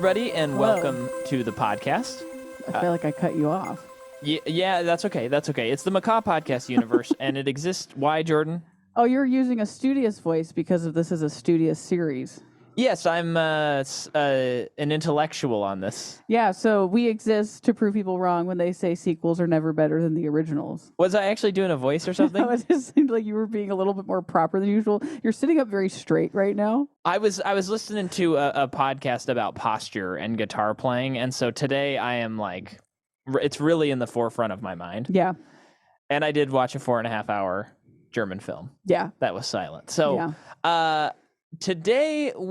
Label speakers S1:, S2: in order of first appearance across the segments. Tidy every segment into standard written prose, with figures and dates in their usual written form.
S1: everybody, and
S2: Hello.
S1: welcome to the podcast.
S2: I feel like I cut you off.
S1: Yeah, that's okay. That's okay. It's the Macaw Podcast universe, and it exists. Why, Jordan?
S2: Oh, you're using a studious voice because of this is a studious series.
S1: Yes, I'm an intellectual on this.
S2: Yeah, so we exist to prove people wrong when they say sequels are never better than the originals.
S1: Was I actually doing a voice or something?
S2: No, it just seemed like you were being a little bit more proper than usual. You're sitting up very straight right now.
S1: I was listening to a podcast about posture and guitar playing, and so today I am like, it's really in the forefront of my mind.
S2: Yeah.
S1: And I did watch a 4.5 hour German film.
S2: Yeah.
S1: That was silent. So,
S2: Yeah.
S1: Today here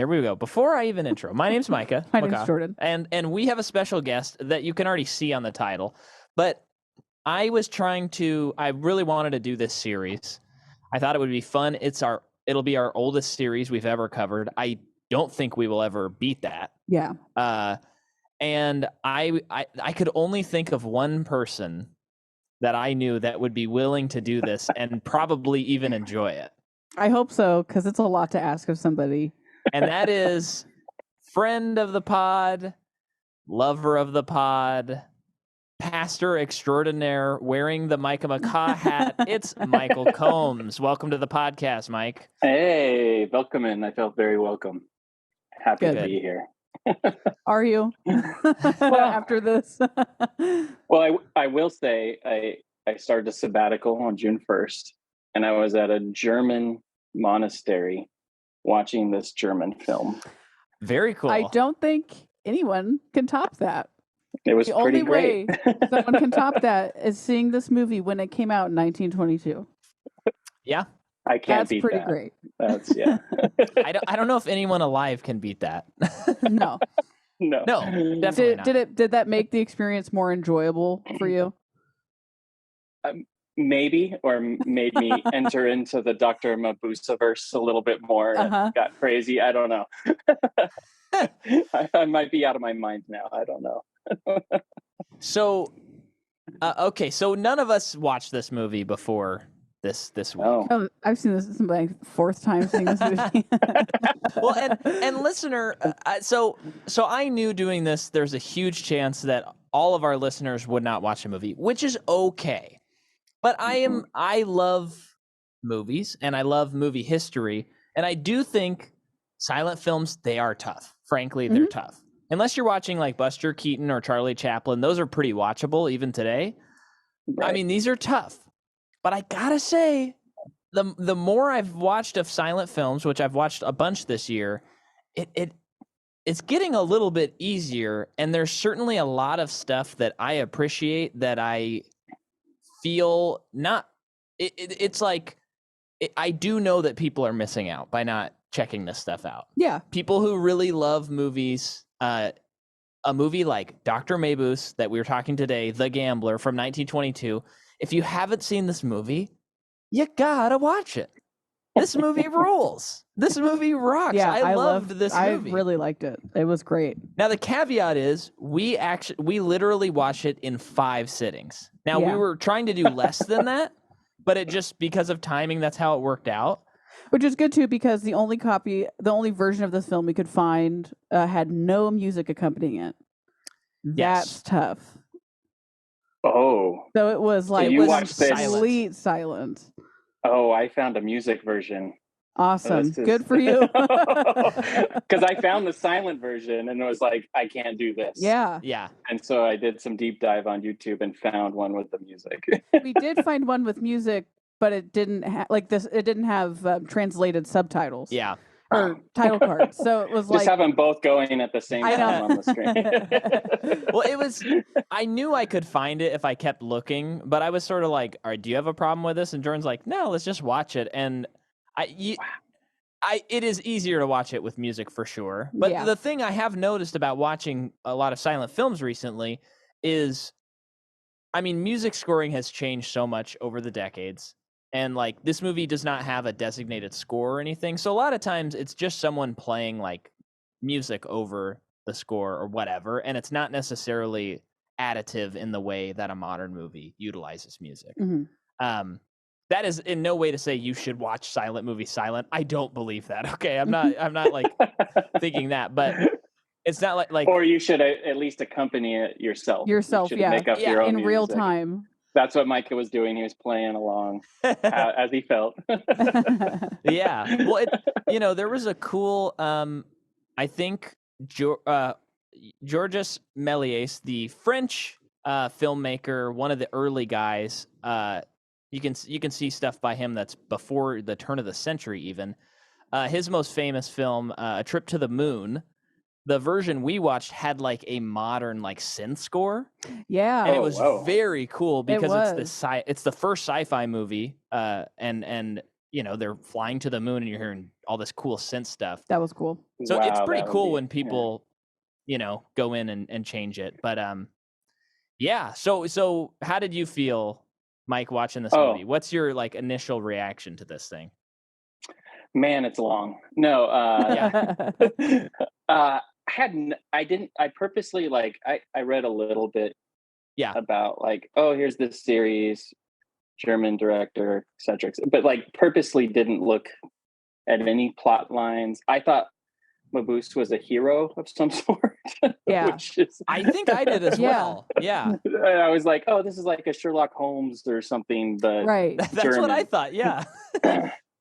S1: we go. Before I even intro, my name's Micah.
S2: My name's Jordan.
S1: And we have a special guest that you can already see on the title. But I really wanted to do this series. I thought it would be fun. It'll be our oldest series we've ever covered. I don't think we will ever beat that.
S2: Yeah.
S1: And I could only think of one person that I knew that would be willing to do this and probably even enjoy it.
S2: I hope so, because it's a lot to ask of somebody.
S1: And that is friend of the pod, lover of the pod, pastor extraordinaire wearing the Micah Macaw hat. It's Michael Combs. Welcome to the podcast, Mike.
S3: Hey, welcome in. I felt very welcome. Happy
S2: Good.
S3: to be here.
S2: Are you? After this?
S3: Well, I will say I started a sabbatical on June 1st, and I was at a German monastery watching this German film.
S1: Very cool.
S2: I don't think anyone can top that.
S3: It was
S2: The
S3: pretty
S2: only
S3: great.
S2: way someone can top that is seeing this movie when it came out in 1922.
S1: Yeah.
S3: I can't
S2: That's
S3: beat
S2: pretty
S3: that.
S2: great.
S3: That's yeah.
S1: I don't know if anyone alive can beat that.
S2: No.
S3: No.
S1: No, definitely not.
S2: Did that make the experience more enjoyable for you?
S3: Maybe, or made me enter into the Dr. Mabuse-verse a little bit more. And got crazy. I don't know. I might be out of my mind now. I don't know.
S1: So, okay, so none of us watched this movie before this week.
S2: Oh, I've seen this. This is my fourth time seeing this movie.
S1: Well, and listener, so I knew doing this, there's a huge chance that all of our listeners would not watch the movie, which is okay. But I love movies and I love movie history, and I do think silent films, they are tough. Frankly, they're tough. Unless you're watching like Buster Keaton or Charlie Chaplin, those are pretty watchable even today. Right. I mean, these are tough. But I gotta say, the more I've watched of silent films, which I've watched a bunch this year, it's getting a little bit easier, and there's certainly a lot of stuff that I appreciate that I feel not. It's like I do know that people are missing out by not checking this stuff out.
S2: Yeah,
S1: people who really love movies. A movie like Dr. Mabuse that we were talking today, The Gambler from 1922. If you haven't seen this movie, you gotta watch it. This movie rules. This movie rocks.
S2: Yeah,
S1: I loved this movie.
S2: I really liked it. It was great.
S1: Now the caveat is we literally watched it in 5 sittings. Now we were trying to do less than that, but it just because of timing, that's how it worked out.
S2: Which is good too, because the only version of this film we could find had no music accompanying it. That's tough.
S3: Oh.
S2: So it was like complete silence.
S3: Oh, I found a music version.
S2: Awesome. Good for you.
S3: Because I found the silent version and it was like, I can't do this.
S2: Yeah.
S1: Yeah.
S3: And so I did some deep dive on YouTube and found one with the music.
S2: We did find one with music, but it didn't have it didn't have translated subtitles.
S1: Yeah.
S2: Or title cards. So it was
S3: just have them both going at the same time on the screen.
S1: Well, I knew I could find it if I kept looking, but I was sort of like, all right, do you have a problem with this? And Jordan's like, no, let's just watch it. And it is easier to watch it with music for sure. But the thing I have noticed about watching a lot of silent films recently is, I mean, music scoring has changed so much over the decades. And like this movie does not have a designated score or anything. So a lot of times it's just someone playing like music over the score or whatever. And it's not necessarily additive in the way that a modern movie utilizes music. that is in no way to say you should watch silent movies silent. I don't believe that. Okay, I'm not like thinking that, but it's not like
S3: or you should at least accompany it yourself. You should make up your own
S2: in
S3: music.
S2: real time.
S3: That's what Micah was doing. He was playing along as he felt.
S1: Yeah. Well, there was a cool, I think, Georges Méliès, the French filmmaker, one of the early guys. You can see stuff by him that's before the turn of the century, even. His most famous film, A Trip to the Moon. The version we watched had like a modern like synth score.
S2: Yeah.
S1: And it was very cool because it's the first sci-fi movie, and they're flying to the moon and you're hearing all this cool synth stuff.
S2: That was cool.
S1: So it's pretty cool when people, go in and change it. But yeah. So how did you feel, Mike, watching this movie? What's your like initial reaction to this thing?
S3: Man, it's long. No, I purposely I read a little bit about like, here's this series, German director, etc. But like purposely didn't look at any plot lines. I thought Mabuse was a hero of some sort.
S2: Yeah.
S1: I think I did as well. Yeah.
S3: I was like, this is like a Sherlock Holmes or something, but
S2: right.
S1: That's
S3: German.
S1: What I thought, yeah.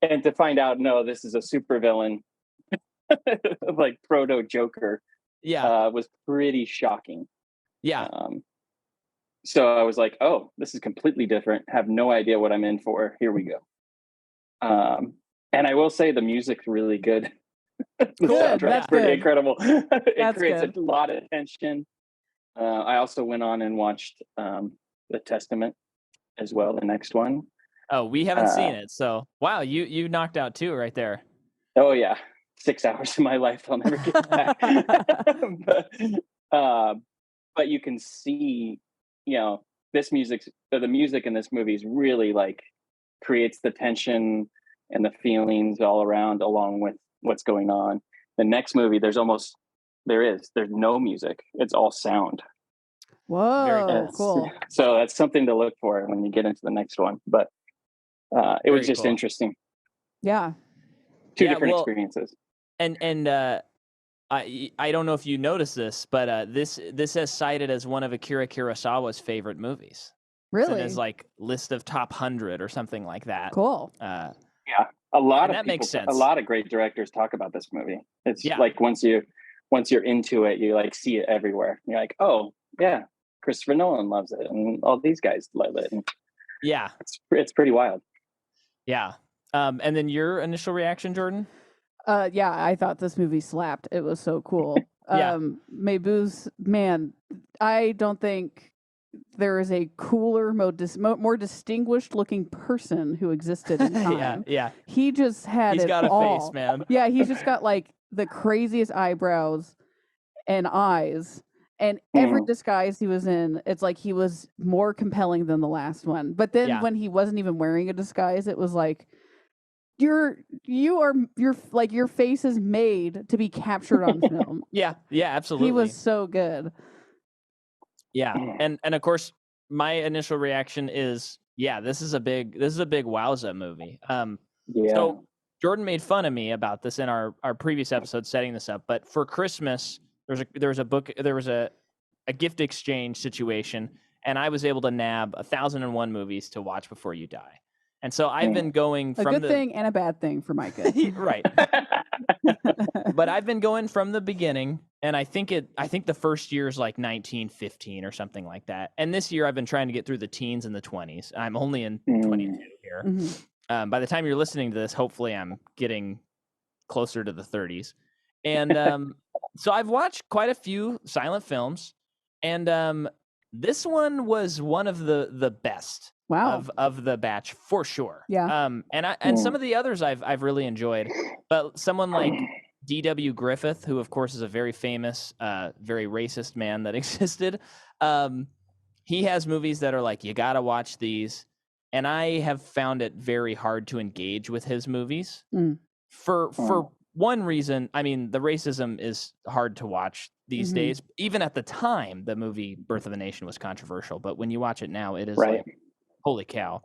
S3: And to find out, no, this is a supervillain, like proto Joker.
S1: Yeah,
S3: was pretty shocking.
S1: Yeah.
S3: So I was like, this is completely different. Have no idea what I'm in for. Here we go. And I will say the music's really good.
S2: Good. That's
S3: pretty
S2: good.
S3: Incredible. It creates
S2: good.
S3: a lot of tension. I also went on and watched The Testament as well, the next one.
S1: Oh, we haven't seen it. So, wow, you knocked out 2 right there.
S3: Oh, yeah. 6 hours of my life I'll never get back. But you can see, the music in this movie is really like creates the tension and the feelings all around along with what's going on. The next movie, there's no music. It's all sound.
S2: Whoa, cool.
S3: So that's something to look for when you get into the next one. But it was just interesting.
S2: Yeah.
S3: Two different experiences.
S1: And I don't know if you noticed this, but this is cited as one of Akira Kurosawa's favorite movies.
S2: Really?
S1: It's like list of top 100 or something like that.
S2: Cool.
S3: Yeah, a lot of
S1: that
S3: people,
S1: makes sense.
S3: A lot of great directors talk about this movie. It's like once you're into it, you like see it everywhere. You're like, oh yeah, Christopher Nolan loves it, and all these guys love it. And
S1: yeah,
S3: it's pretty wild.
S1: Yeah. And then your initial reaction, Jordan?
S2: Yeah, I thought this movie slapped. It was so cool. Mabuse, man, I don't think there is a cooler, more distinguished looking person who existed in time.
S1: Yeah.
S2: He just had
S1: He's got
S2: all.
S1: A face, man.
S2: Yeah, he's just got like the craziest eyebrows and eyes. And every disguise he was in, it's like he was more compelling than the last one. But then when he wasn't even wearing a disguise, it was like, your face is made to be captured on film.
S1: Yeah, absolutely.
S2: He was so good.
S1: Yeah, and of course, my initial reaction is, this is a big wowza movie. So Jordan made fun of me about this in our previous episode setting this up, but for Christmas there was a gift exchange situation, and I was able to nab 1,001 movies to watch before you die. And so I've been going from
S2: a good thing and a bad thing for Micah.
S1: Right. But I've been going from the beginning, and I think the first year is like 1915 or something like that. And this year I've been trying to get through the teens and the 20s. I'm only in 22 here.
S2: Mm-hmm.
S1: By the time you're listening to this, hopefully I'm getting closer to the 30s. And so I've watched quite a few silent films, and this one was one of the best.
S2: Wow.
S1: Of the batch for sure.
S2: Yeah.
S1: And some of the others I've really enjoyed, but someone like D.W. Griffith, who of course is a very famous, very racist man that existed, he has movies that are like, you gotta watch these, and I have found it very hard to engage with his movies for one reason. I mean, the racism is hard to watch these days. Even at the time, the movie Birth of a Nation was controversial, but when you watch it now, it is like, holy cow.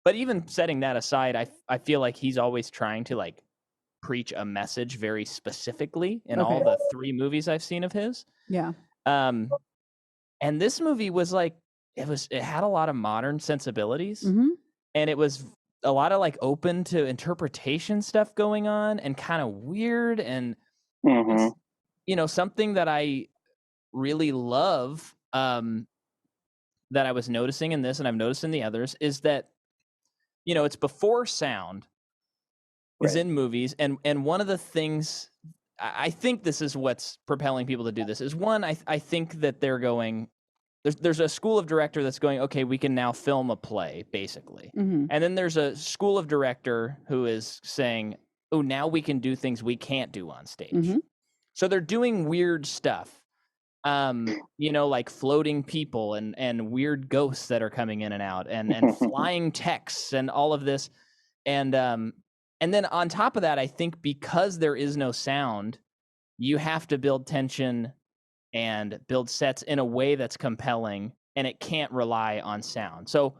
S1: But even setting that aside, I feel like he's always trying to like preach a message very specifically in all the 3 movies I've seen of his.
S2: Yeah.
S1: And this movie was like, it had a lot of modern sensibilities, and it was a lot of like open to interpretation stuff going on, and kind of weird, and it's, you know, something that I really love, that I was noticing in this, and I've noticed in the others, is that, you know, it's before sound is in movies, and one of the things I think this is what's propelling people to do this is, one, I think that they're going, there's a school of director that's going, okay, we can now film a play, basically. And then there's a school of director who is saying, oh, now we can do things we can't do on stage. So they're doing weird stuff, you know, like floating people and weird ghosts that are coming in and out, and flying texts and all of this. And then on top of that, I think because there is no sound, you have to build tension and build sets in a way that's compelling, and it can't rely on sound. So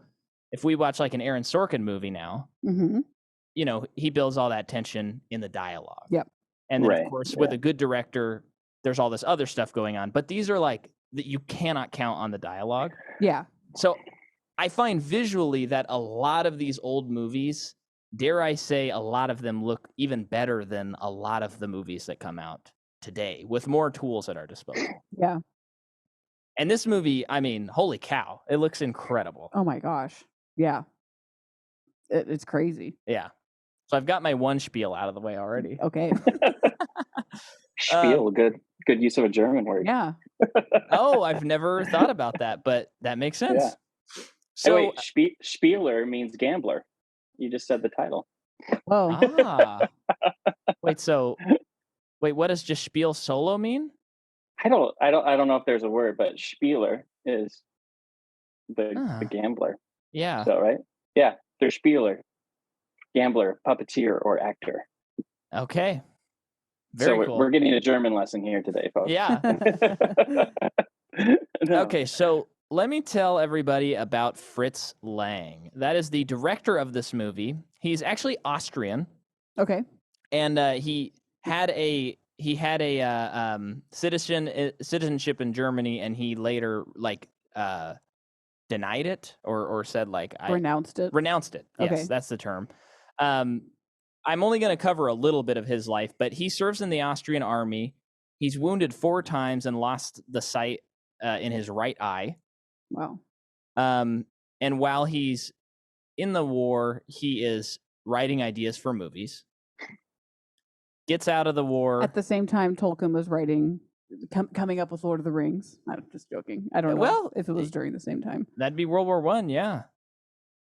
S1: if we watch like an Aaron Sorkin movie now, you know, he builds all that tension in the dialogue.
S2: Yep.
S1: And then of course, with a good director, there's all this other stuff going on. But these are like that you cannot count on the dialogue.
S2: Yeah.
S1: So I find visually that a lot of these old movies, dare I say, a lot of them look even better than a lot of the movies that come out today with more tools at our disposal.
S2: Yeah.
S1: And this movie, I mean, holy cow, it looks incredible.
S2: Oh my gosh. Yeah. It's crazy.
S1: Yeah. So I've got my one spiel out of the way already.
S2: Okay.
S3: Spiel, good use of a German word.
S2: Yeah.
S1: Oh, I've never thought about that, but that makes sense.
S3: Yeah.
S1: So
S3: wait, Spieler means gambler. You just said the title.
S2: Oh.
S1: Wait, what does just spiel solo mean?
S3: I don't know if there's a word, but Spieler is the gambler.
S1: Yeah.
S3: So right? Yeah, there's Spieler, gambler, puppeteer, or actor.
S1: Okay. Very cool.
S3: We're getting a German lesson here today, folks.
S1: Yeah.
S3: No.
S1: Okay, so let me tell everybody about Fritz Lang. That is the director of this movie. He's actually Austrian.
S2: Okay.
S1: And he had a citizenship in Germany, and he later denied it or said
S2: renounced it.
S1: Renounced it. Yes,
S2: Okay.
S1: that's the term. I'm only going to cover a little bit of his life, but he serves in the Austrian army. He's wounded 4 times and lost the sight in his right eye.
S2: Wow.
S1: And while he's in the war, he is writing ideas for movies. Gets out of the war.
S2: At the same time, Tolkien was writing, coming up with Lord of the Rings. I'm just joking. I don't know if it was during the same time.
S1: That'd be World War I, yeah.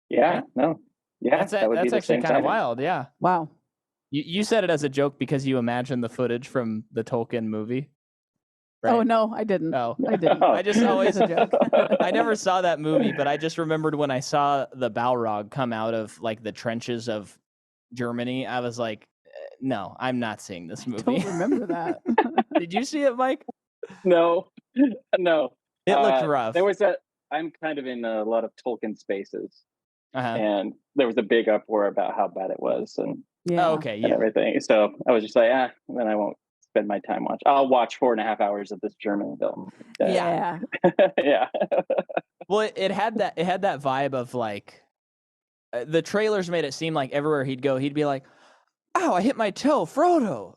S3: Yeah, no. Yeah,
S1: that's actually kind of wild, yeah.
S2: Wow.
S1: You said it as a joke because you imagined the footage from the Tolkien movie. Right?
S2: Oh, no, I didn't.
S1: Oh.
S2: I didn't.
S1: I just always
S2: a joke.
S1: I never saw that movie, but I just remembered when I saw the Balrog come out of like the trenches of Germany, I was like, no, I'm not seeing this movie.
S2: I don't remember that.
S1: Did you see it, Mike?
S3: No.
S1: It looked rough.
S3: I'm kind of in a lot of Tolkien spaces.
S1: Uh-huh.
S3: And there was a big uproar about how bad it was and everything. So I was just like, then I won't spend my time watching. I'll watch 4.5 hours of this German film.
S2: Yeah.
S3: Yeah.
S1: Well, it had that vibe of like the trailers made it seem like everywhere he'd go, he'd be like, "Oh, I hit my toe, Frodo."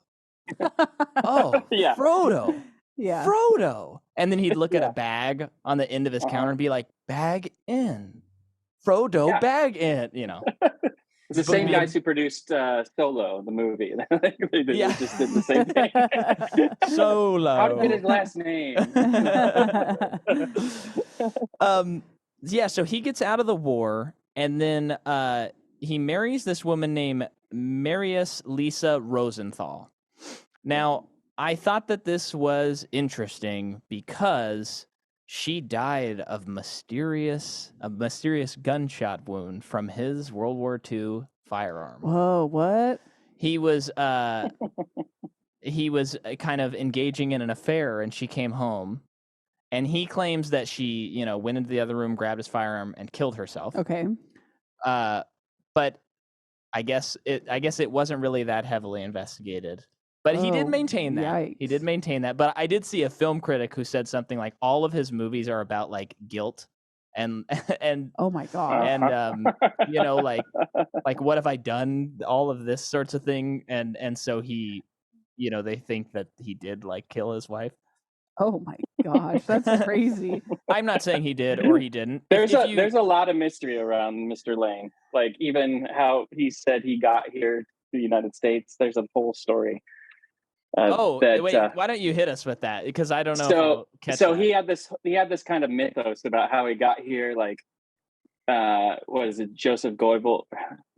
S1: Oh, yeah. Frodo.
S2: Yeah.
S1: Frodo. And then he'd look at a bag on the end of his counter and be like, "Bag in. Frodo, bag in," you know.
S3: It's the same guys who produced Solo, the movie. They just did the same thing.
S1: Solo.
S3: How to get his last name.
S1: Yeah, so he gets out of the war, and then he marries this woman named Marius Lisa Rosenthal. Now, I thought that this was interesting because she died of a mysterious gunshot wound from his World War II firearm.
S2: Whoa, what?
S1: He was kind of engaging in an affair, and she came home, and he claims that she, went into the other room, grabbed his firearm, and killed herself.
S2: Okay.
S1: but I guess it wasn't really that heavily investigated. But he did maintain that.
S2: Yikes.
S1: He did maintain that. But I did see a film critic who said something like all of his movies are about like guilt and
S2: oh my god,
S1: and you know, like what have I done? All of this sorts of thing, and so he, you know, they think that he did like kill his wife.
S2: Oh my gosh, that's crazy.
S1: I'm not saying he did or he didn't.
S3: There's a lot of mystery around Mr. Lang. Like even how he said he got here to the United States. There's a whole story.
S1: Wait, why don't you hit us with that? Because I don't know. So, if I'll catch that.
S3: he had this kind of mythos about how he got here. Like, what is it, Joseph Goebbels?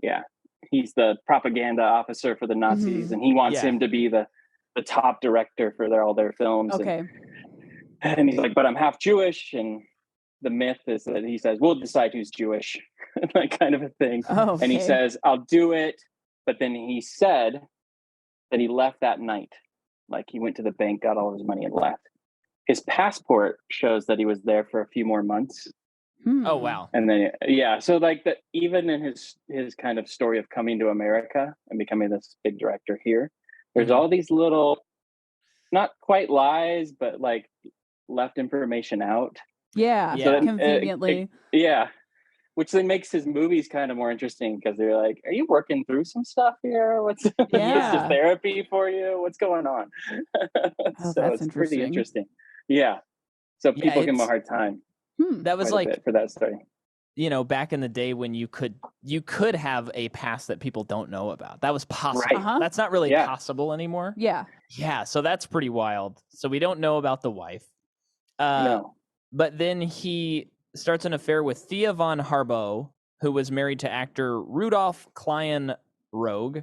S3: Yeah, he's the propaganda officer for the Nazis, and he wants him to be the top director for all their films.
S2: Okay.
S3: And he's like, but I'm half Jewish, and the myth is that he says, we'll decide who's Jewish, like kind of a thing.
S2: Oh, okay.
S3: And he says, I'll do it. But then he said that he left that night. Like he went to the bank, got all his money and left. His passport shows that he was there for a few more months.
S1: Oh, wow.
S3: And then, so like that, even in his kind of story of coming to America and becoming this big director here, there's all these little, not quite lies, but like left information out.
S2: Yeah, so conveniently.
S3: Which then makes his movies kind of more interesting because they're like, are you working through some stuff here? What's this just therapy for you? What's going on?
S2: So that's
S3: pretty interesting. Yeah. So people give him a hard time.
S1: That was like
S3: for that story.
S1: You know, back in the day when you could have a past that people don't know about. That was possible.
S3: Right.
S1: That's not really possible anymore.
S2: Yeah.
S1: Yeah. So that's pretty wild. So we don't know about the wife.
S3: No.
S1: But then he starts an affair with Thea von Harbo, who was married to actor Rudolf Klein-Rogue.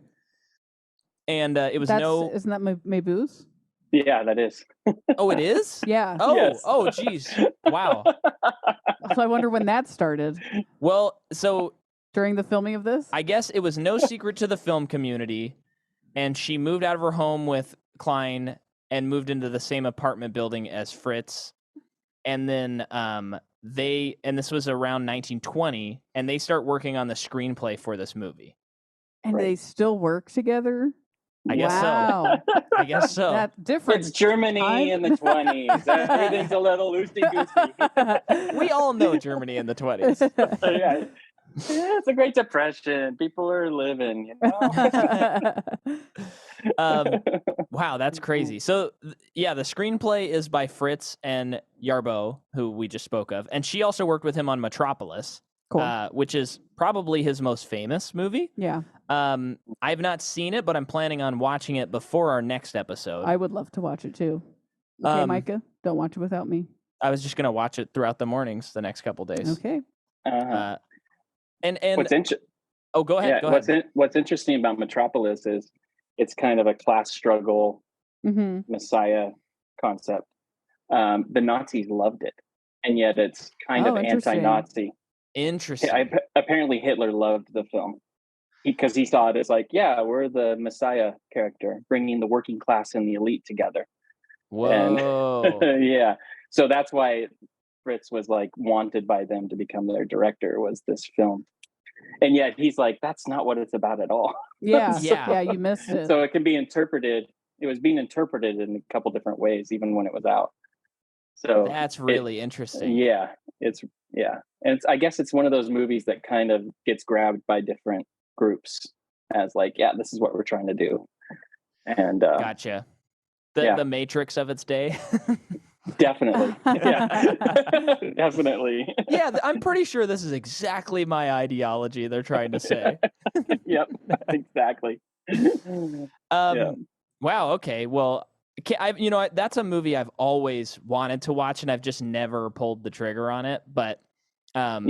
S1: And it was
S2: isn't that Mabuse?
S3: Yeah, that is.
S1: Oh, it is?
S2: Yeah.
S1: Oh,
S3: yes.
S1: Oh, geez. Wow.
S2: So I wonder when that started.
S1: Well, so
S2: during the filming of this?
S1: I guess it was no secret to the film community, and she moved out of her home with Klein and moved into the same apartment building as Fritz. And then this was around 1920, and they start working on the screenplay for this movie.
S2: And they still work together?
S1: I guess so. I guess so.
S2: That's different.
S3: It's Germany in the 20s. Everything's a little loosey-goosey.
S1: We all know Germany in the 20s.
S3: Yeah, it's a Great Depression. People are living, you know?
S1: Wow, that's crazy. So, the screenplay is by Fritz and Yarbo, who we just spoke of. And she also worked with him on Metropolis, which is probably his most famous movie.
S2: Yeah.
S1: I've not seen it, but I'm planning on watching it before our next episode.
S2: I would love to watch it too. Okay, Micah, don't watch it without me.
S1: I was just going to watch it throughout the mornings the next couple days.
S2: Okay.
S3: And
S1: go ahead. Go ahead.
S3: What's interesting about Metropolis is it's kind of a class struggle messiah concept. The Nazis loved it, and yet it's kind of anti-Nazi.
S1: Interesting.
S3: Apparently, Hitler loved the film because he saw it as like, we're the messiah character, bringing the working class and the elite together.
S1: Whoa.
S3: And, so that's why Fritz was like wanted by them to become their director, was this film. And yet he's like, that's not what it's about at all.
S2: Yeah. You missed it.
S3: So it can be interpreted. It was being interpreted in a couple different ways, even when it was out. So
S1: that's really interesting.
S3: And I guess it's one of those movies that kind of gets grabbed by different groups as like, this is what we're trying to do. And
S1: gotcha. The Matrix of its day.
S3: Definitely. Definitely.
S1: Yeah, I'm pretty sure this is exactly my ideology they're trying to say.
S3: Yep, exactly.
S1: Wow, okay. Well, that's a movie I've always wanted to watch, and I've just never pulled the trigger on it. But
S3: some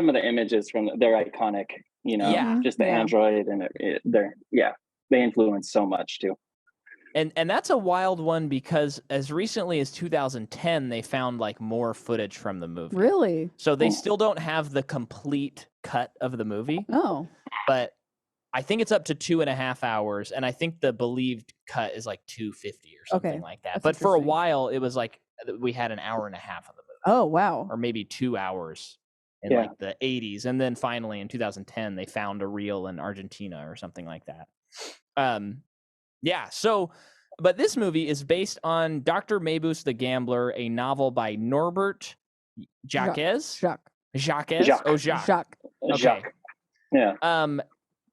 S3: of the images from they're iconic. Just the android and they influence so much too.
S1: And that's a wild one because as recently as 2010, they found like more footage from the movie.
S2: Really?
S1: So they still don't have the complete cut of the movie.
S2: Oh,
S1: but I think it's up to 2.5 hours, and I think the believed cut is like 250 or something like that. But for a while, it was like we had an hour and a half of the movie.
S2: Oh, wow.
S1: Or maybe 2 hours. in like the 80s, and then finally in 2010 they found a reel in Argentina or something like that. So but this movie is based on Dr. Mabuse the Gambler, a novel by Norbert Jacques.
S2: Jacques.
S1: Okay.
S3: Yeah.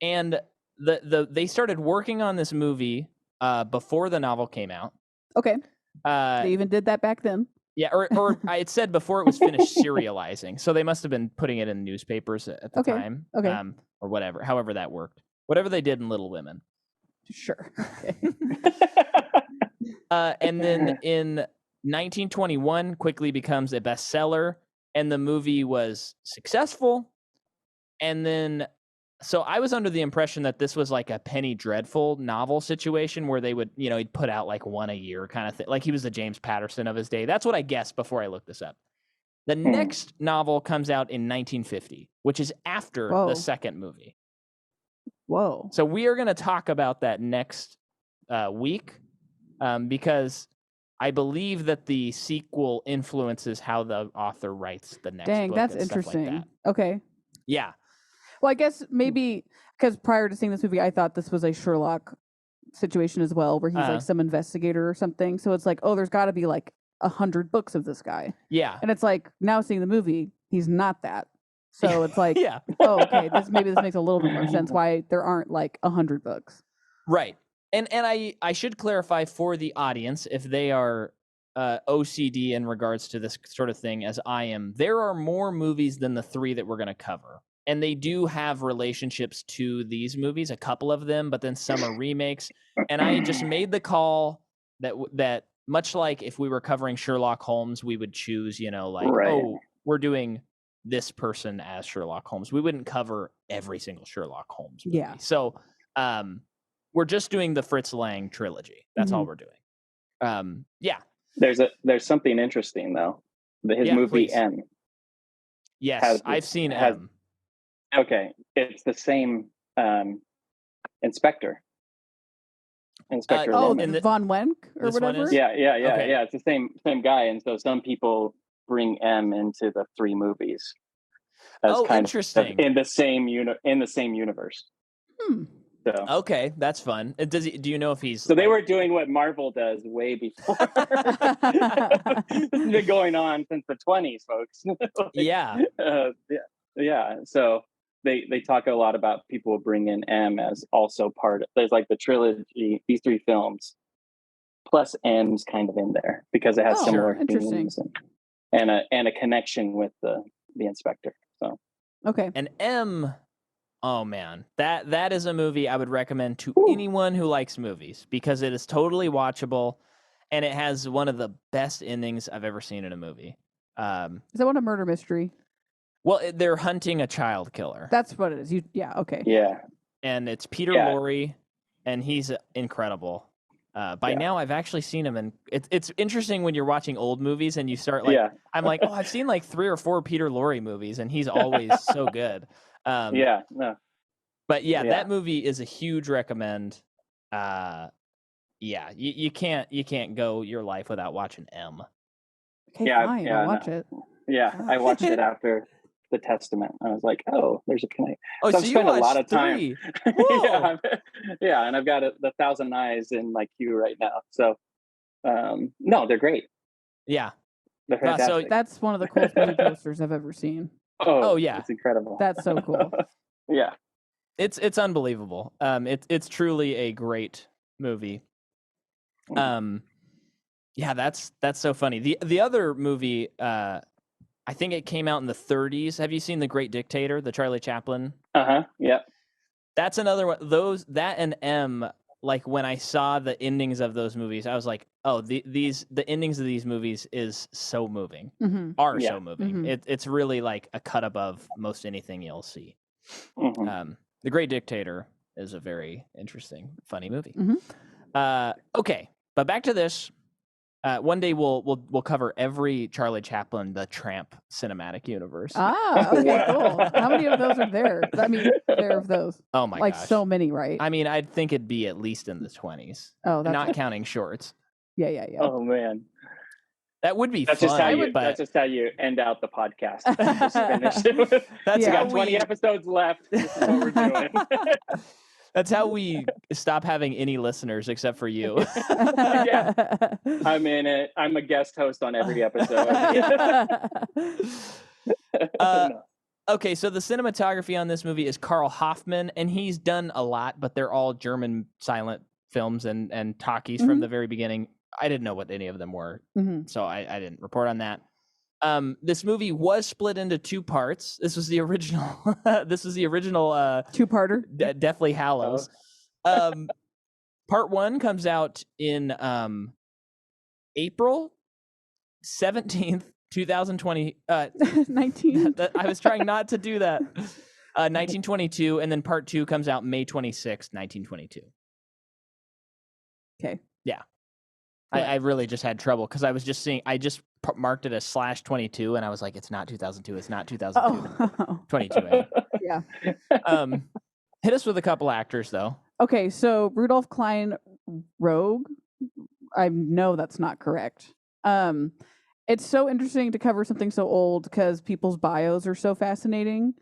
S1: And they started working on this movie before the novel came out.
S2: Okay. They even did that back then.
S1: Yeah, or I had said before it was finished serializing, so they must have been putting it in newspapers at the time, or whatever, however that worked. Whatever they did in Little Women.
S2: Sure. Okay.
S1: And then in 1921, quickly becomes a bestseller, and the movie was successful. And then, so I was under the impression that this was like a Penny Dreadful novel situation where they would, he'd put out like one a year kind of thing. Like he was the James Patterson of his day. That's what I guessed before I looked this up. The next novel comes out in 1950, which is after the second movie.
S2: Whoa.
S1: So we are going to talk about that next week because I believe that the sequel influences how the author writes the next book.
S2: Dang, that's interesting.
S1: Like that.
S2: Okay.
S1: Yeah.
S2: Well, I guess maybe because prior to seeing this movie, I thought this was a Sherlock situation as well, where he's like some investigator or something. So it's like, oh, there's got to be like 100 books of this guy.
S1: Yeah.
S2: And it's like, now seeing the movie, he's not that. So it's like,
S1: yeah.
S2: Oh, okay, this makes a little bit more sense why there aren't like 100 books.
S1: Right. And I should clarify for the audience, if they are OCD in regards to this sort of thing as I am, there are more movies than the 3 that we're going to cover. And they do have relationships to these movies, a couple of them, but then some are remakes. And I just made the call that much like if we were covering Sherlock Holmes, we would choose, we're doing this person as Sherlock Holmes. We wouldn't cover every single Sherlock Holmes movie.
S2: Yeah.
S1: So we're just doing the Fritz Lang trilogy. That's all we're doing. Yeah.
S3: There's something interesting though. His movie
S1: please.
S3: M.
S1: Yes, I've seen M.
S3: Okay, it's the same inspector. Inspector.
S2: Von Wenck or whatever.
S3: Yeah. It's the same guy, and so some people bring M into the 3 movies. As
S1: interesting.
S3: In the same universe. So.
S1: Okay, that's fun. Do you know if he's?
S3: So they were doing what Marvel does way before. It's been going on since the 20s, folks.
S1: Yeah.
S3: So they talk a lot about people bring in M as also part of. There's like the trilogy, these 3 films, plus M's kind of in there because it has similar themes and a connection with the inspector. So
S2: okay,
S1: and M. Oh man, that is a movie I would recommend to anyone who likes movies because it is totally watchable, and it has one of the best endings I've ever seen in a movie.
S2: Is that one a murder mystery?
S1: Well, they're hunting a child killer.
S2: That's what it is. Okay.
S3: Yeah.
S1: And it's Peter Lorre, and he's incredible. By now, I've actually seen him, and it's interesting when you're watching old movies and you start like, I'm like, oh, I've seen like 3 or 4 Peter Lorre movies, and he's always so good. But that movie is a huge recommend. You can't go your life without watching M.
S2: Okay, fine, I'll watch it.
S3: Yeah, I watched it after The Testament. I was like, oh, there's a connection.
S1: Oh, so I've spent a lot of time.
S3: And I've got the Thousand Eyes in my queue right now. So, no, they're great.
S1: Yeah,
S3: they're fantastic.
S2: So that's one of the coolest movie posters I've ever seen.
S3: Oh yeah, it's incredible.
S2: That's so cool.
S3: Yeah,
S1: it's unbelievable. It's truly a great movie. Yeah, that's so funny. The other movie, I think it came out in the 30s. Have you seen The Great Dictator, the Charlie Chaplin?
S3: Yeah.
S1: That's another one. That and M. Like when I saw the endings of those movies, I was like, oh, the endings of these movies is so moving. Are so moving. It's really like a cut above most anything you'll see. The Great Dictator is a very interesting, funny movie. Okay, but back to this. One day we'll cover every Charlie Chaplin the Tramp cinematic universe.
S2: Okay, cool. How many of those are there? I mean, there are those.
S1: Oh my gosh.
S2: So many, right?
S1: I mean, I'd think it'd be at least in the 20s.
S2: Oh,
S1: not counting shorts.
S2: Yeah.
S3: Oh man.
S1: That would be
S3: that's
S1: fun.
S3: That's just how you end out the podcast. Just finish it with,
S1: that's
S3: we got 20 episodes left. This is what we're doing.
S1: That's how we stop having any listeners except for you.
S3: Yeah. I'm in it. I'm a guest host on every episode.
S1: Okay, so the cinematography on this movie is Carl Hoffman, and he's done a lot, but they're all German silent films and talkies from the very beginning. I didn't know what any of them were, so I didn't report on that. This movie was split into two parts. This was the original.
S2: Two-parter.
S1: Deathly Hallows. Part 1 comes out in April 17th, 2020.
S2: 19.
S1: I was trying not to do that. 1922, and then part 2 comes out May 26th, 1922.
S2: Okay.
S1: Yeah. I really just had trouble because I was just seeing. I just marked it as /22, and I was like, "It's not 2002. It's not 2002.
S2: Oh.
S1: 22."
S2: Yeah.
S1: Hit us with a couple actors though.
S2: Okay, so Rudolph Klein Rogue. I know that's not correct. It's so interesting to cover something so old because people's bios are so fascinating.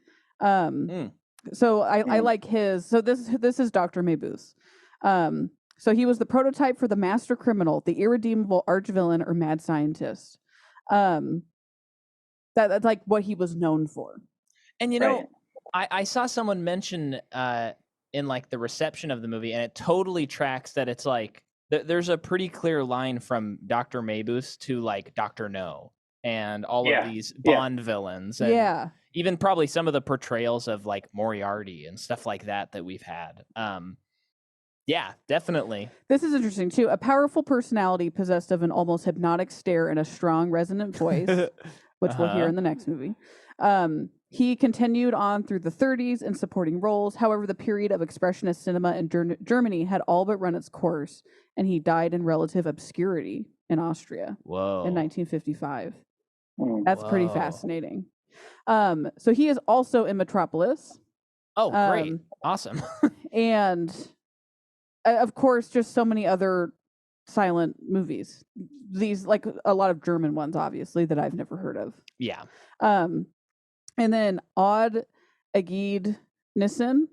S2: So I like his. So this is Dr. Mabuse. So he was the prototype for the master criminal, the irredeemable archvillain or mad scientist. That's like what he was known for.
S1: And you know, I saw someone mention in like the reception of the movie, and it totally tracks that it's like there's a pretty clear line from Dr. Mabuse to like Dr. No and all of these Bond villains. And even probably some of the portrayals of like Moriarty and stuff like that we've had. Yeah, definitely.
S2: This is interesting too. A powerful personality possessed of an almost hypnotic stare and a strong, resonant voice, which we'll hear in the next movie. He continued on through the 30s in supporting roles. However, the period of expressionist cinema in Germany had all but run its course, and he died in relative obscurity in Austria in 1955. That's pretty fascinating. So he is also in Metropolis.
S1: Oh, great. Awesome.
S2: And of course, just so many other silent movies. These, like a lot of German ones, obviously, that I've never heard of.
S1: Yeah.
S2: And then Odd-Agide Nissen.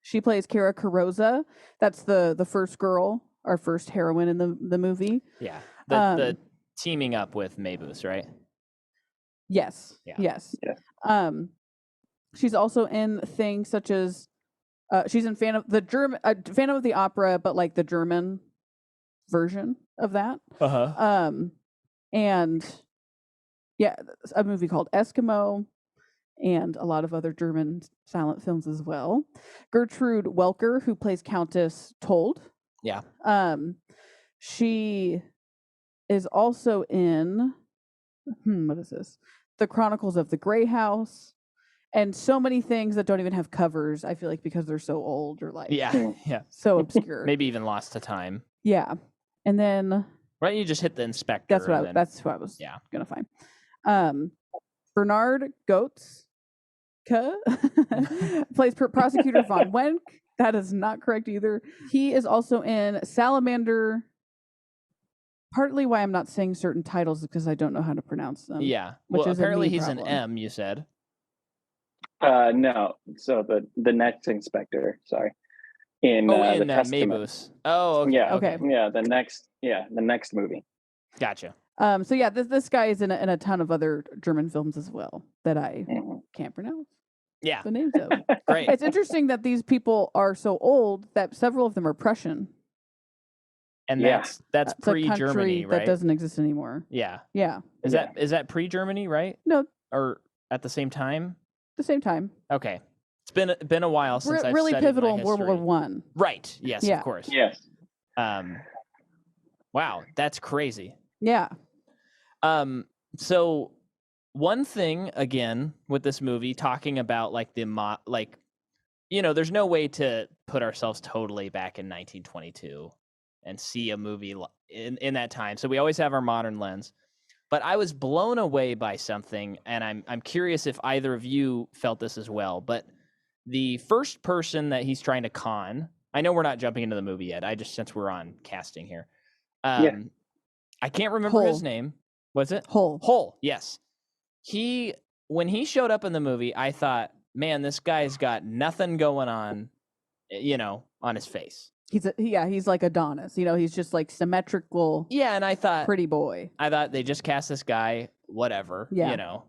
S2: She plays Kara Carosa. That's the first girl, our first heroine in the movie.
S1: Yeah. The teaming up with Mabuse, right?
S2: Yes.
S1: Yeah.
S2: Yes. Yeah. She's also in things such as she's in Phantom of the Opera, but like the German version of that. And yeah, a movie called Eskimo, and a lot of other German silent films as well. Gertrude Welker, who plays Countess Told.
S1: Yeah.
S2: She is also in what is this? The Chronicles of the Grey House. And so many things that don't even have covers, I feel like, because they're so old or like so obscure.
S1: Maybe even lost to time.
S2: Yeah. And then
S1: why don't you just hit the inspector?
S2: That's what I was gonna find. Bernard Goetz plays Prosecutor von Wenck. That is not correct either. He is also in Salamander. Partly why I'm not saying certain titles is because I don't know how to pronounce them.
S1: Yeah. Well, apparently he's an M, you said.
S3: No. So the next inspector, sorry. In
S1: Mabuse. Oh, okay.
S3: Yeah.
S2: Okay.
S3: Yeah, the next movie.
S1: Gotcha.
S2: So yeah, this guy is in a ton of other German films as well that I can't pronounce.
S1: Yeah.
S2: The names of.
S1: Great.
S2: It's interesting that these people are so old that several of them are Prussian.
S1: And that's pre-Germany, right?
S2: That doesn't exist anymore.
S1: Yeah.
S2: Yeah.
S1: Is that pre-Germany, right?
S2: No.
S1: Or at the same time?
S2: The same time.
S1: Okay. It's been a while since I've
S2: really
S1: studied
S2: pivotal
S1: my
S2: in World
S1: history.
S2: War I.
S1: Right. Yes, of course.
S3: Yes.
S1: Wow, that's crazy.
S2: Yeah.
S1: So one thing again with this movie, talking about like there's no way to put ourselves totally back in 1922 and see a movie in that time. So we always have our modern lens. But I was blown away by something, and I'm curious if either of you felt this as well. But the first person that he's trying to con, I know we're not jumping into the movie yet. Since we're on casting here, I can't remember his name. Was it
S2: Hull?
S1: Yes. When he showed up in the movie, I thought, man, this guy's got nothing going on, on his face.
S2: He's like Adonis. He's just like symmetrical.
S1: Yeah, and I thought,
S2: pretty boy.
S1: I thought they just cast this guy, whatever.
S2: Yeah.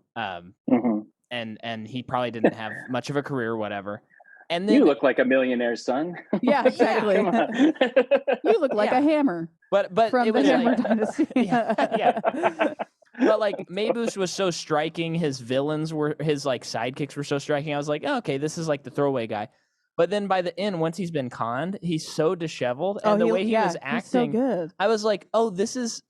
S1: And he probably didn't have much of a career, whatever. And then
S3: you look like a millionaire's son.
S2: Yeah, exactly. You look like a hammer.
S1: But
S2: from
S1: it
S2: the
S1: was
S2: Hammer
S1: like,
S2: Dynasty.
S1: yeah. But like Mabuse was so striking, his like sidekicks were so striking. I was like, oh, okay, this is like the throwaway guy. But then by the end, once he's been conned, he's so disheveled, and the way he was acting,
S2: he's so good.
S1: I was like, oh, this is,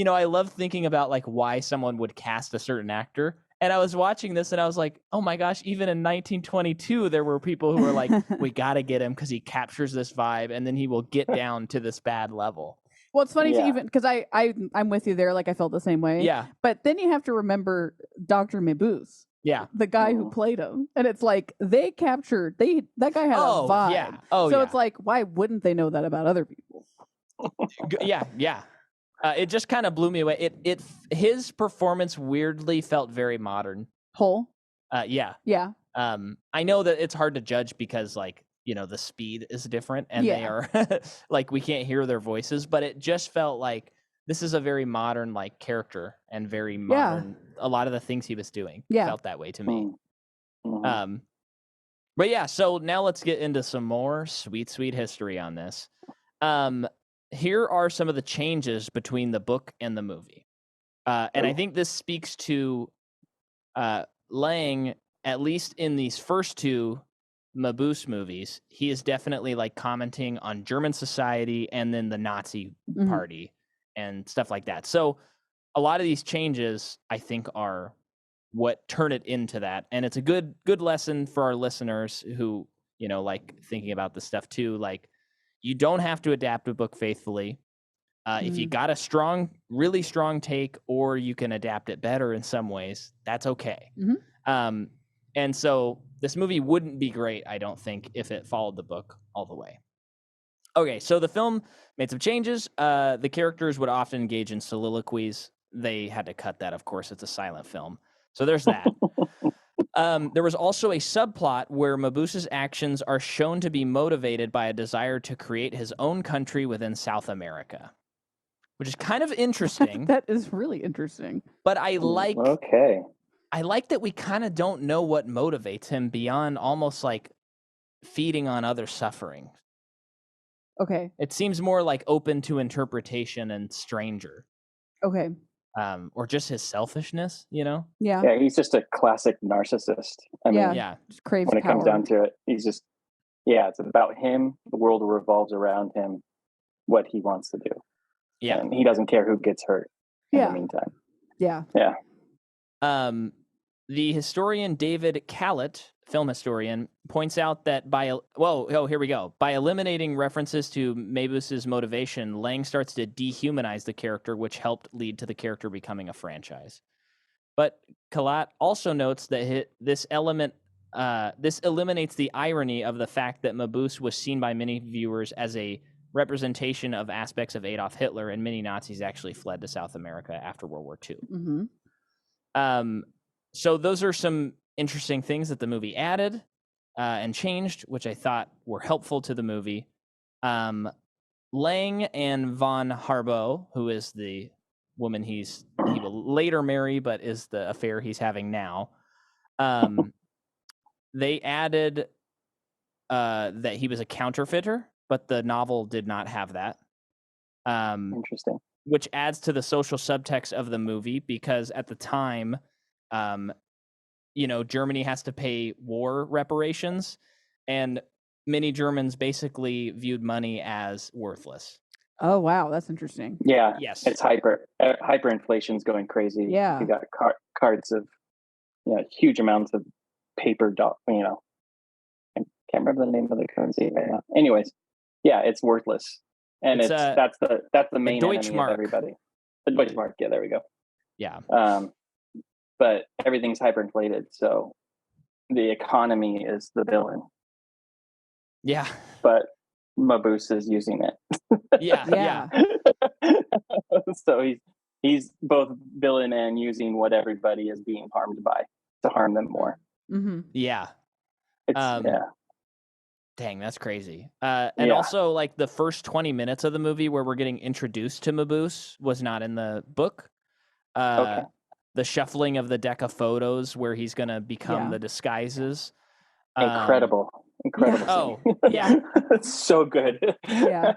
S1: I love thinking about like why someone would cast a certain actor. And I was watching this, and I was like, oh my gosh, even in 1922, there were people who were like, we got to get him because he captures this vibe, and then he will get down to this bad level.
S2: Well, it's funny to even because I'm with you there. Like I felt the same way.
S1: Yeah.
S2: But then you have to remember Dr. Mabuse.
S1: Yeah.
S2: The guy who played him, and it's like that guy had a vibe.
S1: Yeah. Oh,
S2: so it's like, why wouldn't they know that about other people?
S1: Yeah. It just kind of blew me away. His performance weirdly felt very modern.
S2: Hull.
S1: Yeah.
S2: Yeah.
S1: I know that it's hard to judge because like, the speed is different, and they are like, we can't hear their voices, but it just felt like this is a very modern like character, and very modern. A lot of the things he was doing felt that way to me. But yeah, so now let's get into some more sweet history on this. Here are some of the changes between the book and the movie. And I think this speaks to Lang, at least in these first two Mabuse movies. He is definitely like commenting on German society and then the Nazi party and stuff like that. So a lot of these changes, I think, are what turn it into that. And it's a good lesson for our listeners who, like thinking about this stuff too. Like, you don't have to adapt a book faithfully. If you got a really strong take, or you can adapt it better in some ways, that's okay. And so this movie wouldn't be great, I don't think, if it followed the book all the way. Okay, so the film made some changes. The characters would often engage in soliloquies. They had to cut that, of course. It's a silent film. So there's that. There was also a subplot where Mabuse's actions are shown to be motivated by a desire to create his own country within South America, which is kind of interesting.
S2: That is really interesting.
S1: But I like that we kind of don't know what motivates him beyond almost like feeding on other suffering.
S2: Okay.
S1: It seems more like open to interpretation and stranger.
S2: Okay.
S1: Or just his selfishness,
S2: Yeah.
S3: Yeah, he's just a classic narcissist. I mean,
S2: just craves
S3: when it
S2: power.
S3: comes down to it, he's just, it's about him. The world revolves around him, what he wants to do.
S1: Yeah.
S3: And he doesn't care who gets hurt in the meantime.
S2: Yeah.
S3: Yeah.
S1: The historian David Callett, film historian, points out that by eliminating references to Mabuse's motivation, Lang starts to dehumanize the character, which helped lead to the character becoming a franchise. But Callett also notes that this eliminates the irony of the fact that Mabuse was seen by many viewers as a representation of aspects of Adolf Hitler, and many Nazis actually fled to South America after World War II. So those are some interesting things that the movie added and changed, which I thought were helpful to the movie. Lang and von Harbo, who is the woman he will later marry, but is the affair he's having now, they added that he was a counterfeiter, but the novel did not have that.
S3: Interesting.
S1: Which adds to the social subtext of the movie, because at the time, Germany has to pay war reparations, and many Germans basically viewed money as worthless.
S2: Oh, wow. That's interesting.
S3: Yeah.
S1: Yes.
S3: It's hyperinflation's going crazy.
S2: Yeah.
S3: You got cards of, huge amounts of paper, I can't remember the name of the currency right now. Anyways, it's worthless. And that's the main enemy of everybody. The Deutschmark. Yeah, there we go.
S1: Yeah.
S3: But everything's hyperinflated, so the economy is the villain.
S1: Yeah.
S3: But Mabuse is using it.
S1: Yeah.
S3: So he's both villain and using what everybody is being harmed by to harm them more.
S2: Mm-hmm.
S1: Yeah.
S3: Yeah.
S1: Dang, that's crazy. And also, like, the first 20 minutes of the movie where we're getting introduced to Mabuse was not in the book.
S3: Okay.
S1: The shuffling of the deck of photos where he's going to become the disguises.
S3: Incredible.
S1: Yeah. Oh, yeah.
S3: It's so good.
S2: Yeah.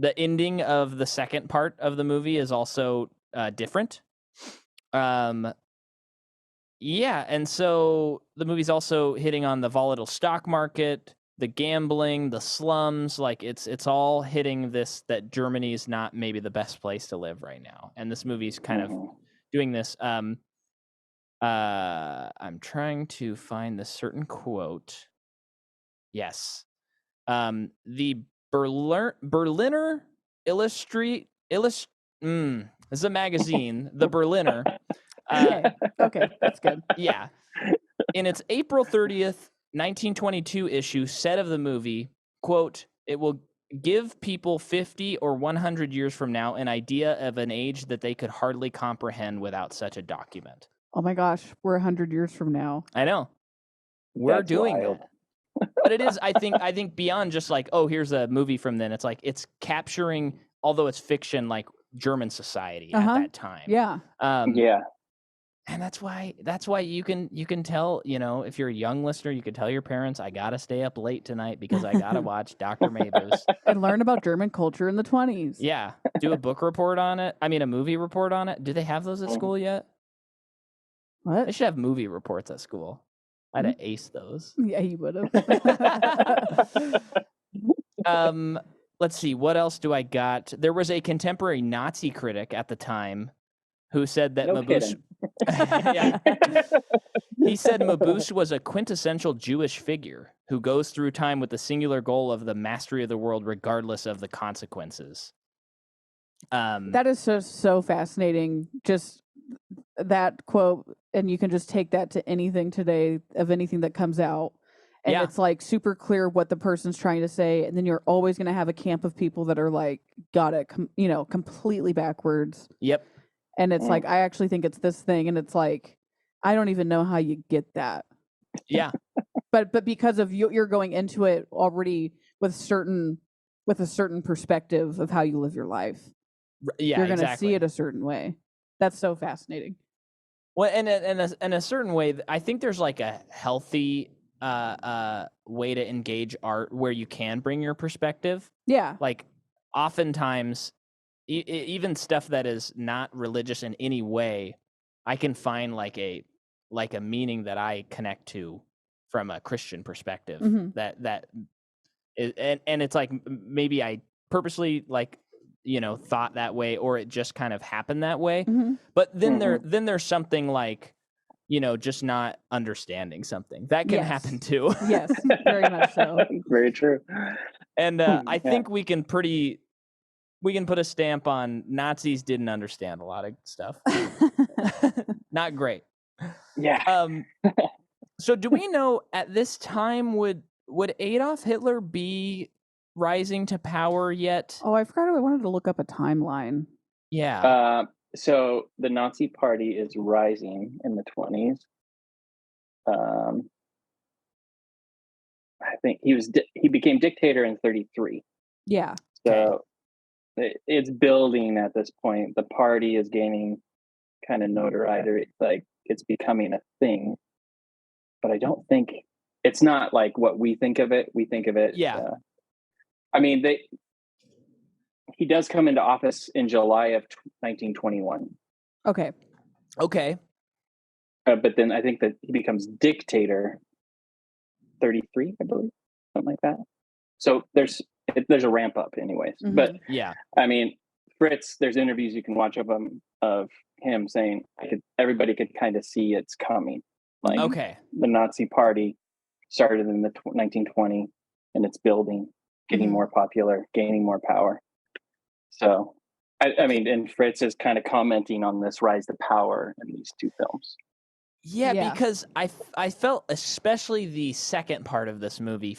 S1: The ending of the second part of the movie is also different. Yeah, and so the movie's also hitting on the volatile stock market, the gambling, the slums. Like it's all hitting this, that Germany is not maybe the best place to live right now. And this movie's kind of doing this. I'm trying to find this certain quote. Yes. The Berliner this is a magazine, the Berliner.
S2: Okay, that's good.
S1: Yeah. In its April 30th, 1922 issue, said of the movie, quote, "It will give people 50 or 100 years from now an idea of an age that they could hardly comprehend without such a document."
S2: Oh my gosh, we're 100 years from now.
S1: I know. We're doing
S3: wild.
S1: that. But it is, I think beyond just like, oh, here's a movie from then. It's like it's capturing, although it's fiction, like German society at that time.
S2: Yeah.
S1: And that's why you can tell, if you're a young listener, you can tell your parents, I gotta stay up late tonight because I gotta watch Dr. Mabuse
S2: and learn about German culture in the 20s.
S1: Yeah, do a book report on it. I mean, a movie report on it. Do they have those at school yet?
S2: What?
S1: They should have movie reports at school. I'd have aced those.
S2: Yeah, you would have.
S1: Let's see. What else do I got? There was a contemporary Nazi critic at the time who said that Mabuse. He said Mabuse was a quintessential Jewish figure who goes through time with the singular goal of the mastery of the world, regardless of the consequences.
S2: That is so fascinating. Just that quote, and you can just take that to anything today of anything that comes out. And it's like super clear what the person's trying to say. And then you're always going to have a camp of people that are like, got it, completely backwards.
S1: Yep.
S2: And it's like, I actually think it's this thing. And it's like, I don't even know how you get that.
S1: Yeah.
S2: But because of you're going into it already with a certain perspective of how you live your life.
S1: Yeah,
S2: you're going to see it a certain way. That's so fascinating.
S1: Well, and in a certain way, I think there's like a healthy way to engage art where you can bring your perspective.
S2: Yeah.
S1: Like oftentimes, even stuff that is not religious in any way, I can find like a meaning that I connect to from a Christian perspective.
S2: Mm-hmm.
S1: That is, and it's like maybe I purposely thought that way, or it just kind of happened that way.
S2: Mm-hmm.
S1: But then there's something like, just not understanding something that can happen too.
S2: Yes, very much so.
S3: Very true.
S1: And I think we can put a stamp on Nazis didn't understand a lot of stuff. Not great.
S3: Yeah.
S1: So do we know at this time would Adolf Hitler be rising to power yet?
S2: Oh, I forgot. I wanted to look up a timeline.
S1: Yeah.
S3: So the Nazi Party is rising in the 20s. I think he became dictator in 33.
S2: Yeah.
S3: So it's building at this point. The party is gaining kind of notoriety, like it's becoming a thing. But I don't think it's not like what we think of it. We think of it.
S1: Yeah.
S3: I mean, he does come into office in July of 1921.
S2: Okay.
S3: But then I think that he becomes dictator 33, I believe, something like that. So there's a ramp up anyways.
S2: Mm-hmm.
S3: But
S1: yeah,
S3: I mean, Fritz, there's interviews you can watch of him saying everybody could kind of see it's coming. Like the Nazi Party started in the 1920, and it's building, getting more popular, gaining more power. So, I mean, and Fritz is kind of commenting on this rise to power in these two films.
S1: Yeah, because I felt, especially the second part of this movie,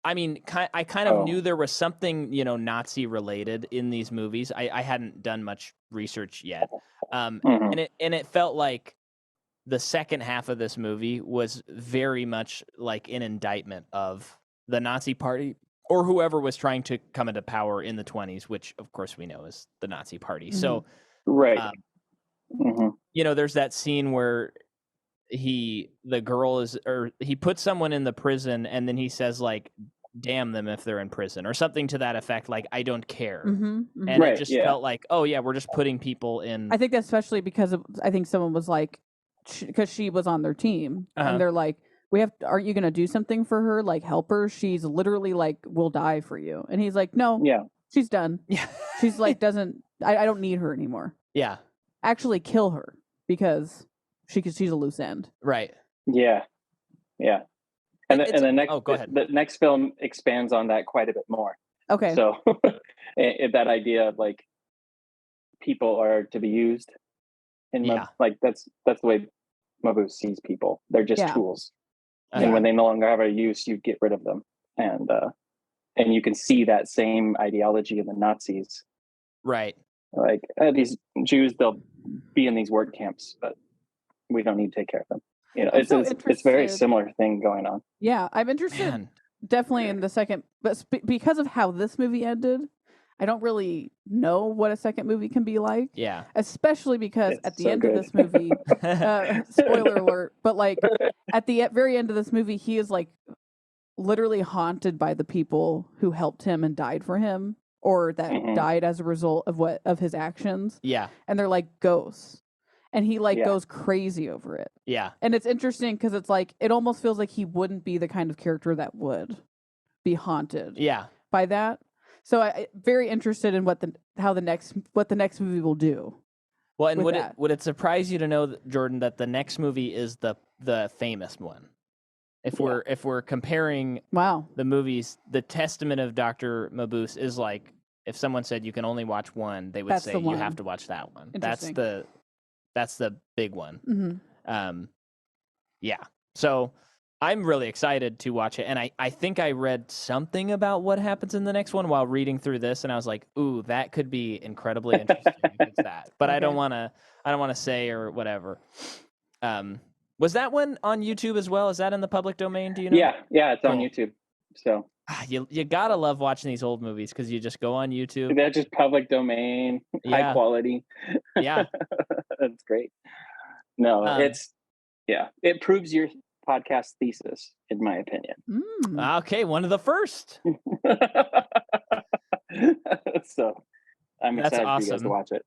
S1: I kind of knew there was something, Nazi related in these movies. I hadn't done much research yet. And it felt like the second half of this movie was very much like an indictment of the Nazi Party or whoever was trying to come into power in the 1920s, which of course we know is the Nazi Party. So,
S3: right.
S1: There's that scene where he puts someone in the prison and then he says like, damn them if they're in prison or something to that effect. Like, I don't care. And it just felt like, oh yeah, we're just putting people in.
S2: I think that's especially because I think someone was like, because she was on their team and they're like, aren't you going to do something for her? Like help her. She's literally like, will die for you. And he's like, no, she's done. Yeah. She's like, I don't need her anymore.
S1: Yeah.
S2: Actually kill her because she's a loose end.
S1: Right.
S3: Yeah. Yeah. And the next,
S1: go ahead.
S3: The next film expands on that quite a bit more.
S2: Okay.
S3: So that idea of like people are to be used in like that's the way Mabuse sees people. They're just tools. And when they no longer have a use, you get rid of them. And you can see that same ideology in the Nazis.
S1: Right.
S3: Like these Jews, they'll be in these work camps, but we don't need to take care of them. It's very similar thing going on.
S2: Yeah, I'm interested definitely in the second, but because of how this movie ended, I don't really know what a second movie can be like.
S1: Yeah.
S2: Especially because at the end of this movie, spoiler alert, but like at the very end of this movie, he is like literally haunted by the people who helped him and died for him or that died as a result of his actions.
S1: Yeah.
S2: And they're like ghosts. And he goes crazy over it.
S1: Yeah. And
S2: it's interesting because it's like, it almost feels like he wouldn't be the kind of character that would be haunted by that. So I'm very interested in what the next movie will do.
S1: Well, and would it surprise you to know, Jordan, that the next movie is the famous one? If we're comparing the movies, the Testament of Dr. Mabuse is like, if someone said you can only watch one, they would say you have to watch that one. That's the big one. Yeah. So I'm really excited to watch it. And I think I read something about what happens in the next one while reading through this. And I was like, ooh, that could be incredibly interesting if it's that. But I don't want to say or whatever. Was that one on YouTube as well? Is that in the public domain? Do you know?
S3: Yeah, it's on YouTube. So
S1: you gotta love watching these old movies because you just go on YouTube.
S3: They're just public domain, high quality.
S1: Yeah.
S3: That's great. No, it proves your podcast thesis, in my opinion.
S1: Okay, one of the first.
S3: So I'm excited for you guys to watch it.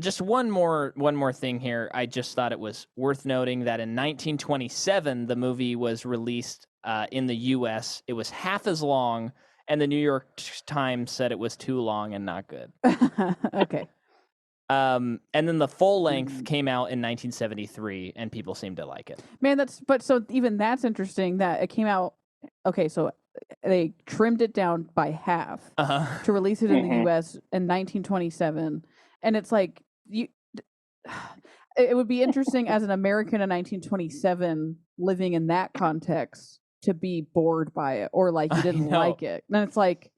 S1: Just one more thing here. I just thought it was worth noting that in 1927, the movie was released in the U.S. It was half as long, and the New York Times said it was too long and not good.
S2: Okay.
S1: And then the full length came out in 1973, and people seemed to like it.
S2: Man, so even that's interesting that it came out. Okay, so they trimmed it down by half to release it in the U.S. in 1927, and it's like it would be interesting as an American in 1927 living in that context to be bored by it or like you didn't like it. And it's like,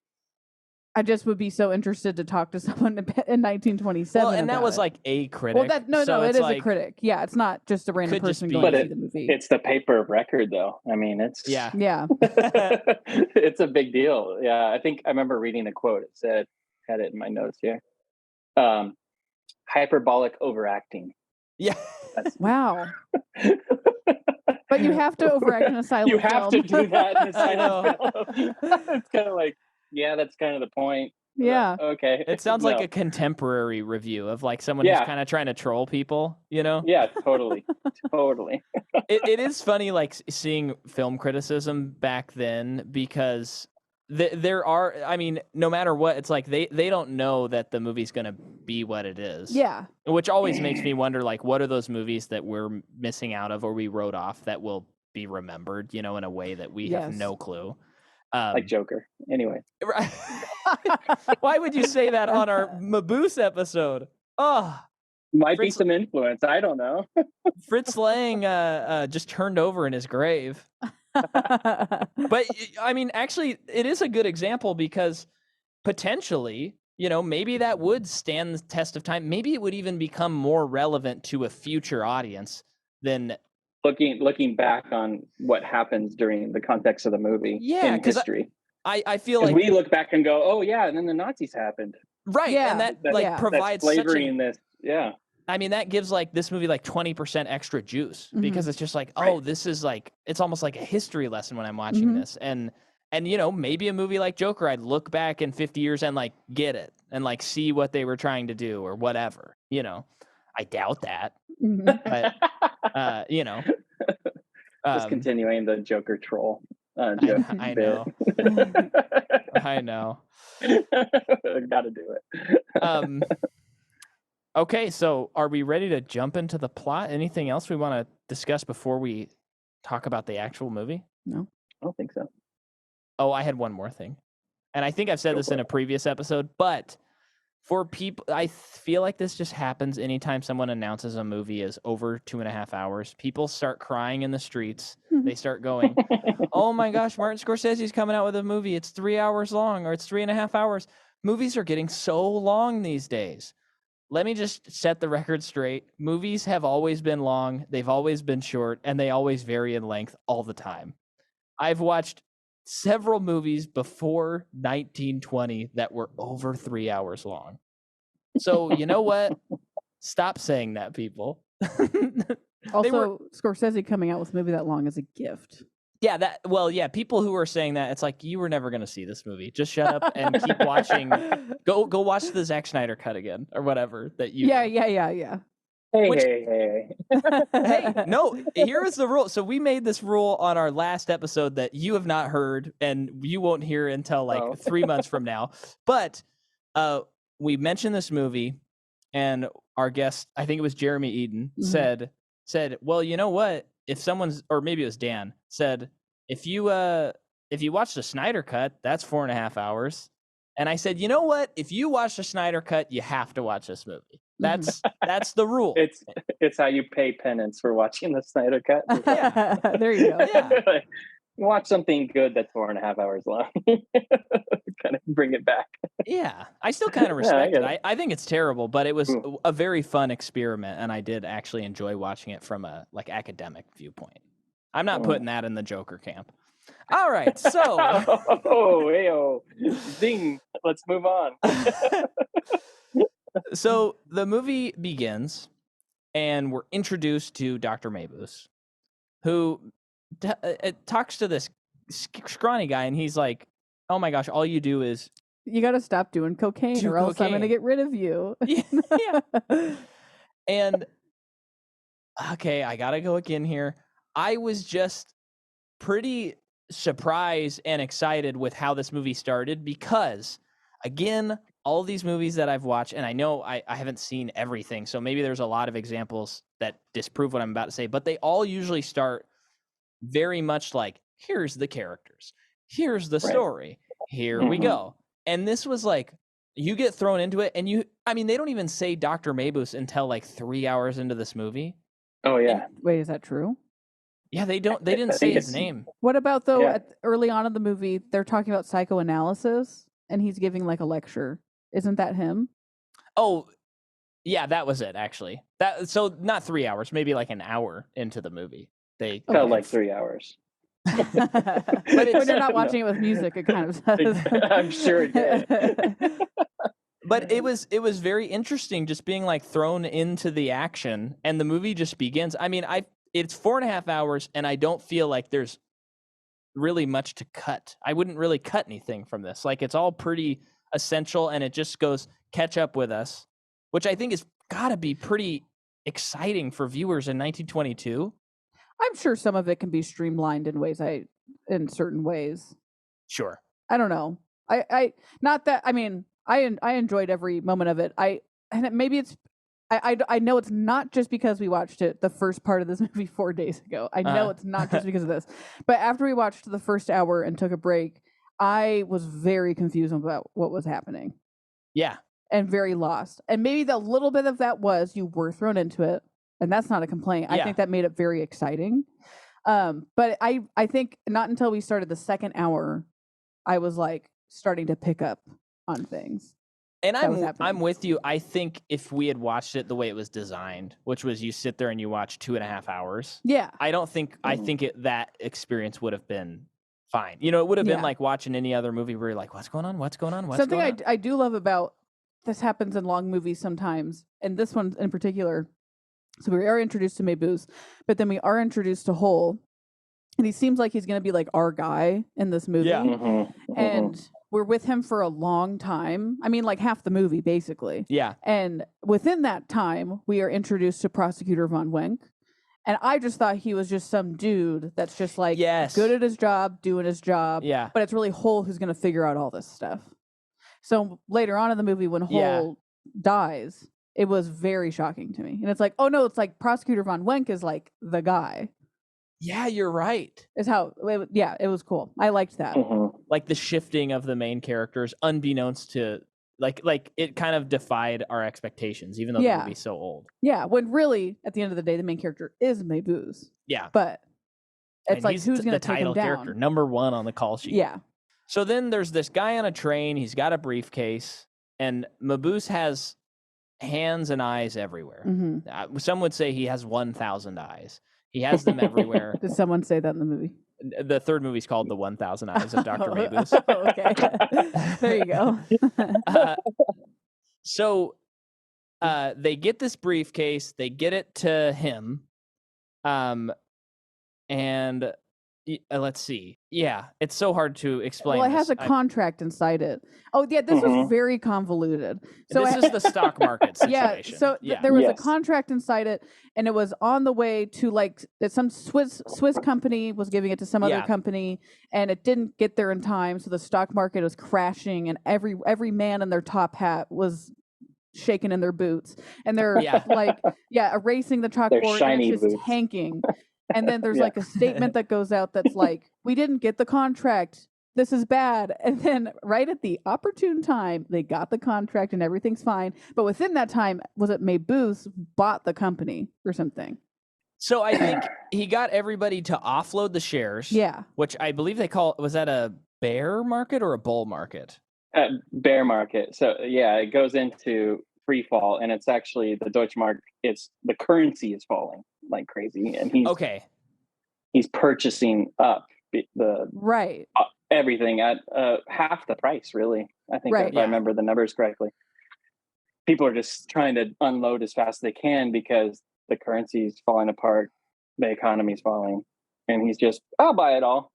S2: I just would be so interested to talk to someone in 1927.
S1: Well, and that was like a critic.
S2: Well, it is a critic. Yeah, it's not just a random person going to see the movie.
S3: It's the paper of record, though. I mean, it's
S2: yeah.
S3: It's a big deal. Yeah, I think I remember reading a quote. It said, had it in my notes here. Hyperbolic overacting.
S1: Yeah.
S2: Wow. But you have to overact in a silent film.
S3: You have to do that in a silent film. It's kind of like, that's kind of the point.
S2: Yeah.
S3: Okay.
S1: It sounds like a contemporary review of like someone who's kind of trying to troll people, you know?
S3: Yeah, totally. Totally.
S1: It is funny, like seeing film criticism back then because there are, I mean, no matter what, it's like they don't know that the movie's going to be what it is.
S2: Yeah.
S1: Which always makes me wonder, like, what are those movies that we're missing out of or we wrote off that will be remembered, you know, in a way that we have no clue.
S3: Like Joker. Anyway.
S1: Why would you say that on our Mabuse episode? Oh.
S3: Might be some influence. I don't know.
S1: Fritz Lang just turned over in his grave. But I mean, actually, it is a good example because potentially, maybe that would stand the test of time. Maybe it would even become more relevant to a future audience than
S3: looking back on what happens during the context of the movie in history.
S1: I feel like
S3: we look back and go, oh yeah, and then the Nazis happened.
S1: Right. Yeah. And that provides
S3: flavoring this. Yeah.
S1: I mean, that gives this movie 20% extra juice because it's just this is it's almost like a history lesson when I'm watching this. And maybe a movie like Joker, I'd look back in 50 years and get it and see what they were trying to do or whatever. I doubt that. But
S3: just continuing the Joker troll.
S1: I know. I know.
S3: Gotta do it.
S1: Okay, so are we ready to jump into the plot? Anything else we want to discuss before we talk about the actual movie?
S2: No,
S3: I don't think so.
S1: Oh, I had one more thing. And I think I've said this in a previous episode, but for people, I feel like this just happens anytime someone announces a movie is over 2.5 hours. People start crying in the streets. They start going, oh my gosh, Martin Scorsese's coming out with a movie. It's 3 hours long, or it's 3.5 hours. Movies are getting so long these days. Let me just set the record straight. Movies have always been long, they've always been short, and they always vary in length all the time. I've watched several movies before 1920 that were over 3 hours long. So, you know what? Stop saying that, people.
S2: Also, Scorsese coming out with a movie that long is a gift.
S1: Yeah, people who are saying that, it's you were never going to see this movie. Just shut up and keep watching. Go watch the Zach Snyder Cut again or whatever that you.
S2: Yeah.
S3: Hey.
S1: Hey, no, here is the rule. So we made this rule on our last episode that you have not heard and you won't hear until 3 months from now. But we mentioned this movie and our guest, I think it was Jeremy Eden, said, well, you know what? If someone's, or maybe it was Dan, said, if you watch the Snyder Cut, that's 4.5 hours. And I said, you know what? If you watch the Snyder Cut, you have to watch this movie. That's the rule.
S3: It's how you pay penance for watching the Snyder Cut.
S2: Yeah, there you go.
S1: Yeah.
S3: Watch something good that's 4.5 hours long. Kind of bring it back.
S1: Yeah, I still kind of respect it. I think it's terrible, but it was a very fun experiment, and I did actually enjoy watching it from a academic viewpoint. I'm not putting that in the Joker camp. All right, so
S3: zing. Let's move on.
S1: So the movie begins, and we're introduced to Dr. Mabuse, who talks to this scrawny guy, and he's like, oh my gosh, all you do is
S2: you got to stop doing cocaine or else I'm going to get rid of you.
S1: Yeah. And okay, I got to go again here. I was just pretty surprised and excited with how this movie started because, again, all these movies that I've watched, and I know I haven't seen everything, so maybe there's a lot of examples that disprove what I'm about to say, but they all usually start very much here's the characters, here's the story, here we go. And this was you get thrown into it, and they don't even say Dr. Mabuse until 3 hours into this movie.
S3: Oh yeah.
S2: Wait, is that true?
S1: Yeah, they didn't say his name.
S2: What about though? Early on in the movie, they're talking about psychoanalysis, and he's giving a lecture. Isn't that him?
S1: Oh, yeah, that was it actually. So not 3 hours, maybe an hour into the movie. They
S3: felt 3 hours.
S2: But when you're not watching it with music, it kind of does.
S3: I'm sure it did.
S1: But it was very interesting just being thrown into the action, and the movie just begins. I mean, it's 4.5 hours, and I don't feel like there's really much to cut. I wouldn't really cut anything from this. It's all pretty essential, and it just goes catch up with us, which I think is got to be pretty exciting for viewers in 1922.
S2: I'm sure some of it can be streamlined in certain ways.
S1: Sure.
S2: I don't know. I not that. I mean, I enjoyed every moment of it. I know it's not just because we watched it the first part of this movie 4 days ago. I know it's not just because of this. But after we watched the first hour and took a break, I was very confused about what was happening.
S1: Yeah.
S2: and very lost. And maybe the little bit of that was you were thrown into it, and that's not a complaint. I think that made it very exciting. But I think not until we started the second hour, I was like starting to pick up on things.
S1: And I'm with you. I think if we had watched it the way it was designed, which was you sit there and you watch 2.5 hours.
S2: Yeah.
S1: I think that experience would have been fine. You know, it would have been like watching any other movie where you're like, what's going on? What's going on?
S2: Something I do love about this happens in long movies sometimes, and this one in particular. So we are introduced to Mabuse, but then we are introduced to Hole, and he seems like he's going to be like our guy in this movie. Yeah. And we're with him for a long time. I mean, like half the movie, basically.
S1: Yeah.
S2: And within that time, we are introduced to Prosecutor Von Wenck. And I just thought he was just some dude that's just like good at his job, doing his job.
S1: Yeah.
S2: But it's really Hole who's going to figure out all this stuff. So later on in the movie, when Hole dies, it was very shocking to me. And it's like, oh no, it's like Prosecutor Von Wenck is like the guy.
S1: Yeah, you're right.
S2: Is how, it was cool. I liked that.
S1: Like the shifting of the main characters, unbeknownst to, like it kind of defied our expectations, even though the movie's so old.
S2: Yeah, when really, at the end of the day, the main character is Mabuse.
S1: Yeah.
S2: But it's like, who's going to take him down?
S1: The title character, number 1 on the call sheet.
S2: Yeah.
S1: So then there's this guy on a train. He's got a briefcase, and Mabuse has hands and eyes everywhere. Some would say he has 1,000 eyes. He has them everywhere.
S2: Did someone say that in the movie?
S1: The third movie's called The 1,000 Eyes of Dr. Mabuse.
S2: Okay. There you go.
S1: So they get this briefcase. They get it to him. And let's see. Yeah, it's so hard to explain.
S2: Well, it has a contract inside it. Oh, yeah, this was very convoluted. So
S1: this is the stock market situation.
S2: Yeah, so there was a contract inside it, and it was on the way to like some Swiss company was giving it to some other company, and it didn't get there in time, so the stock market was crashing, and every man in their top hat was shaking in their boots, and they're erasing the chalkboard, and it's just tanking. And then there's like a statement that goes out that's like, we didn't get the contract. This is bad. And then right at the opportune time, they got the contract and everything's fine. But within that time, was it Mabuse bought the company or something?
S1: So I think he got everybody to offload the shares.
S2: Yeah.
S1: Which I believe they call, was that a bear market or a bull market?
S3: Bear market. So it goes into free fall, and it's actually the Deutschmark. It's the currency is falling like crazy, and he's purchasing up the everything at half the price. Really, I think if I remember the numbers correctly. People are just trying to unload as fast as they can because the currency is falling apart, the economy is falling, and he's just, I'll buy it all.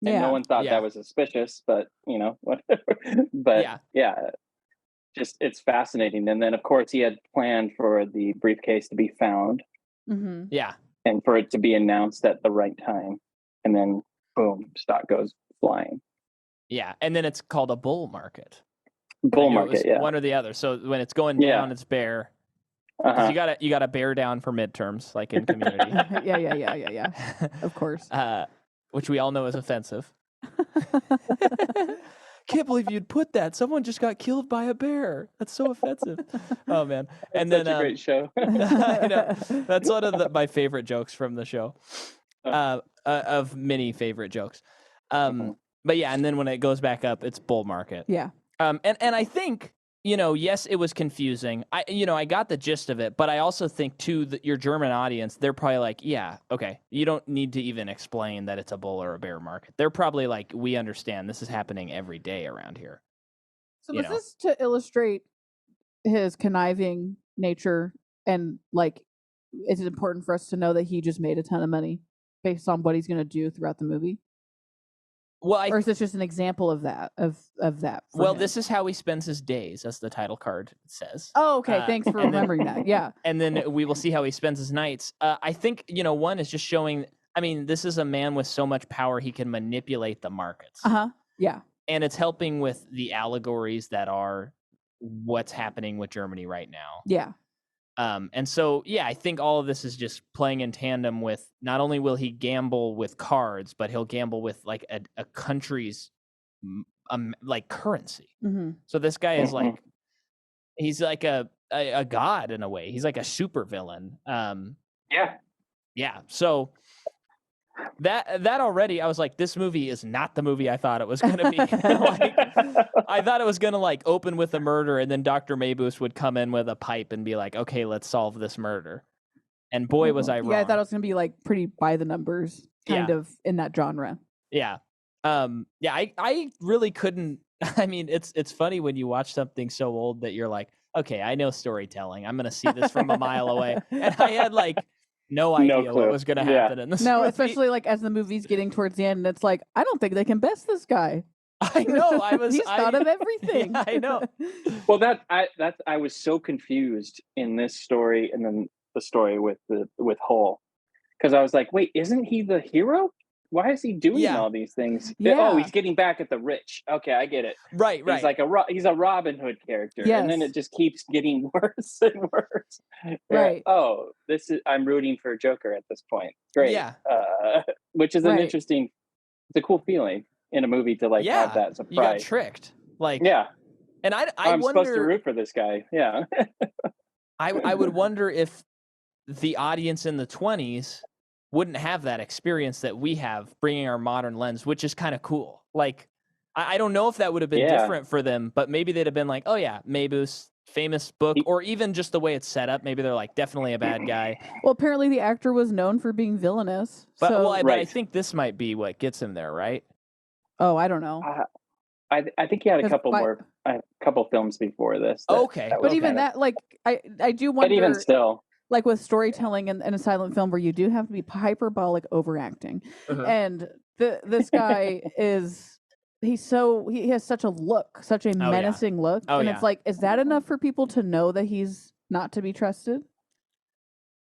S3: And no one thought that was suspicious, but whatever. But just it's fascinating. And then of course he had planned for the briefcase to be found. And for it to be announced at the right time. And then boom, stock goes flying.
S1: Yeah. And then it's called a bull market.
S3: Bull market,
S1: one or the other. So when it's going down, it's bear. You got to bear down for midterms, like in Community.
S2: Yeah. Of course.
S1: Which we all know is offensive. Can't believe you'd put that. Someone just got killed by a bear. That's so offensive. Oh man! And
S3: That's
S1: then
S3: such a great show.
S1: I know. That's one of my favorite jokes from the show. Of many favorite jokes. But yeah, and then when it goes back up, it's bull market.
S2: Yeah.
S1: And I think, yes, it was confusing. I got the gist of it, but I also think too that your German audience, they're probably like, yeah, okay, you don't need to even explain that it's a bull or a bear market. They're probably like, we understand this is happening every day around here.
S2: So was this to illustrate his conniving nature, and like, is it important for us to know that he just made a ton of money based on what he's going to do throughout the movie?
S1: Well,
S2: or is this just an example of that?
S1: Well, this is how he spends his days, as the title card says.
S2: Oh, okay. Thanks for remembering that. Yeah.
S1: And then we will see how he spends his nights. I think, one is just showing, this is a man with so much power, he can manipulate the markets.
S2: Yeah.
S1: And it's helping with the allegories that are what's happening with Germany right now.
S2: Yeah.
S1: And so, I think all of this is just playing in tandem with, not only will he gamble with cards, but he'll gamble with like a country's like currency. So this guy is like he's like a god in a way. He's like a super villain. Yeah. So that already, I was like, this movie is not the movie I thought it was going to be. Like, I thought it was going to like open with a murder, and then Dr. Mabuse would come in with a pipe and be like, okay, let's solve this murder. And boy, was I wrong.
S2: Yeah, I thought it was going to be like pretty by the numbers kind of in that genre.
S1: Yeah. I really couldn't. I mean, it's funny when you watch something so old that you're like, okay, I know storytelling. I'm going to see this from a mile away. And I had like no idea what was going to happen in this movie.
S2: Especially like as the movie's getting towards the end, it's like, I don't think they can best this guy.
S1: I know. He's
S2: thought of everything.
S1: Yeah, I know.
S3: Well, I was so confused in this story, and then the story with Hull, because I was like, wait, isn't he the hero? Why is he doing all these things?
S2: Yeah.
S3: Oh, he's getting back at the rich. Okay, I get it.
S1: Right.
S3: He's like he's a Robin Hood character, and then it just keeps getting worse and worse.
S2: Right.
S3: Oh, I'm rooting for Joker at this point. Great.
S1: Yeah.
S3: Which is an interesting. It's a cool feeling in a movie to like have that surprise.
S1: You got tricked. Like And I'm
S3: wonder, supposed to root for this guy. Yeah.
S1: I would wonder if the audience in the 20s wouldn't have that experience that we have, bringing our modern lens, which is kind of cool. Like, I don't know if that would have been different for them, but maybe they'd have been like, oh yeah, Mabuse, famous book, or even just the way it's set up. Maybe they're like, definitely a bad guy.
S2: Well, apparently the actor was known for being villainous.
S1: But, but I think this might be what gets him there, right?
S2: Oh, I don't know.
S3: I think he had a couple films before this.
S1: Okay.
S2: But even that, like, I do wonder.
S3: But even still.
S2: Like with storytelling and a silent film where you do have to be hyperbolic overacting. And this guy he has such a look, such a menacing look. And it's like, is that enough for people to know that he's not to be trusted?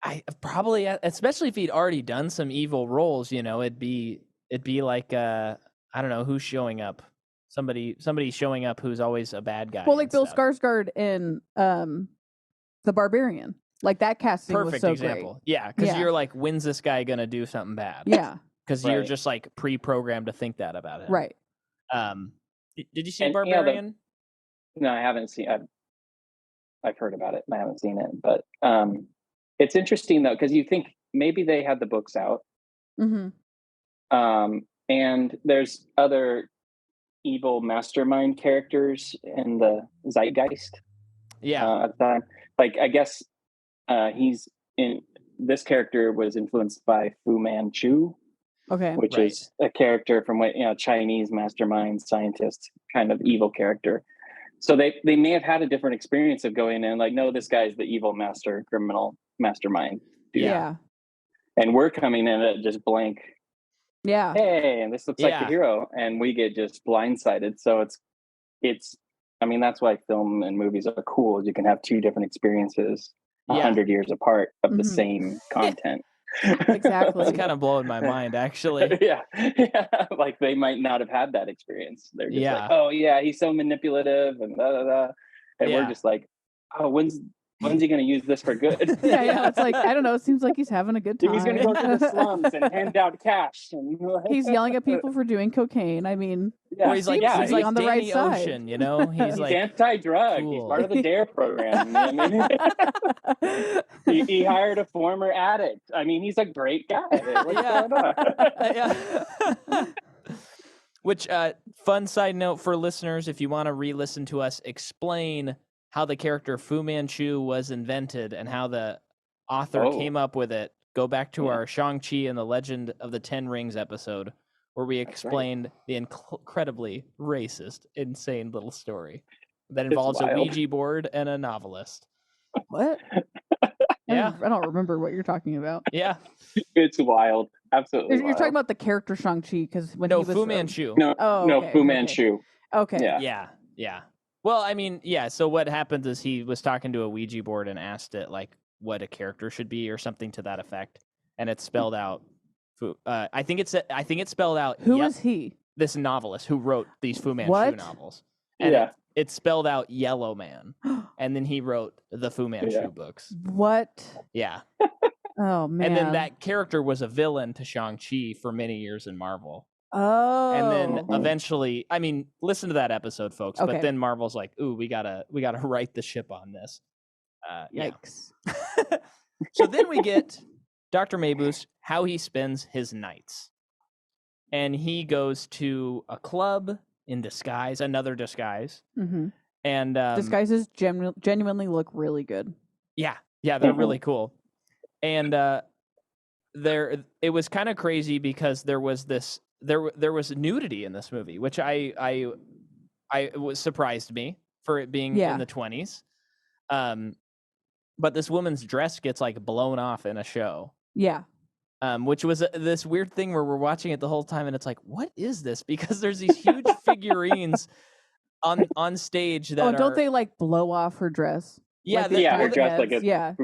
S1: I probably, especially if he'd already done some evil roles, it'd be like, I don't know, who's showing up. Somebody showing up who's always a bad guy.
S2: Well, like Bill Skarsgård in The Barbarian. Like that casting was so
S1: example.
S2: Great.
S1: Yeah, because you're like, when's this guy gonna do something bad?
S2: Yeah,
S1: because you're just like pre-programmed to think that about him.
S2: Right.
S1: Did you see Barbarian?
S3: No, I haven't seen. I've heard about it. I haven't seen it, but it's interesting though, because you think maybe they had the books out, and there's other evil mastermind characters in the zeitgeist.
S1: Yeah,
S3: at the time, like I guess. This character was influenced by Fu Manchu, which is a character from Chinese mastermind scientist kind of evil character. So they may have had a different experience of going in like, no, this guy's the evil criminal mastermind.
S2: Yeah.
S3: And we're coming in at just blank.
S2: Yeah.
S3: Hey, and this looks like the hero, and we get just blindsided. So it's. I mean, that's why film and movies are cool. Is you can have two different experiences. 100 years apart of the same content.
S2: Exactly.
S1: It's kind of blowing my mind, actually.
S3: Yeah. Like they might not have had that experience. They're just like, oh yeah, he's so manipulative and da da da. And we're just like, oh, when's he going to use this for good?
S2: Yeah. It's like, I don't know. It seems like he's having a good time.
S3: He's going to go to the slums and hand out cash. And
S2: he's yelling at people for doing cocaine. I mean,
S1: he's like
S2: on the right side.
S1: Ocean, He's like
S3: anti-drug. Cool. He's part of the DARE program. He hired a former addict. I mean, he's a great guy. What's going on?
S1: Which, fun side note for listeners, if you want to re-listen to us explain how the character Fu Manchu was invented and how the author came up with it, go back to our Shang-Chi and the Legend of the Ten Rings episode, where we explained the incredibly racist, insane little story that involves a Ouija board and a novelist.
S2: What?
S1: Yeah.
S2: I don't remember what you're talking about.
S1: Yeah.
S3: It's wild. Absolutely.
S2: You're talking about the character Shang-Chi, because when he was...
S1: Fu Manchu.
S3: Fu Manchu.
S2: Okay.
S1: Yeah. Well, I mean, so what happens is he was talking to a Ouija board and asked it like what a character should be or something to that effect, and it's spelled out. I think it's spelled out.
S2: Who is he?
S1: This novelist who wrote these Fu Manchu novels. And it's spelled out Yellow Man, and then he wrote the Fu Manchu books.
S2: What?
S1: Yeah.
S2: Oh man.
S1: And then that character was a villain to Shang-Chi for many years in Marvel.
S2: Oh.
S1: And then eventually, I mean, listen to that episode, folks.
S2: Okay.
S1: But then Marvel's like, "Ooh, we gotta right the ship on this."
S2: Yikes.
S1: Yeah. So then we get Dr. Mabuse, how he spends his nights, and he goes to a club in disguise, another disguise, and
S2: disguises genuinely look really good.
S1: Yeah, they're really cool, and it was kind of crazy because there was nudity in this movie, which I was surprised me for it being in the 20s. But this woman's dress gets like blown off in a show.
S2: Yeah.
S1: Which was this weird thing where we're watching it the whole time and it's like, what is this? Because there's these huge figurines on stage that
S2: don't they like blow off her dress?
S1: Yeah,
S2: like
S3: her dress like a
S2: yeah.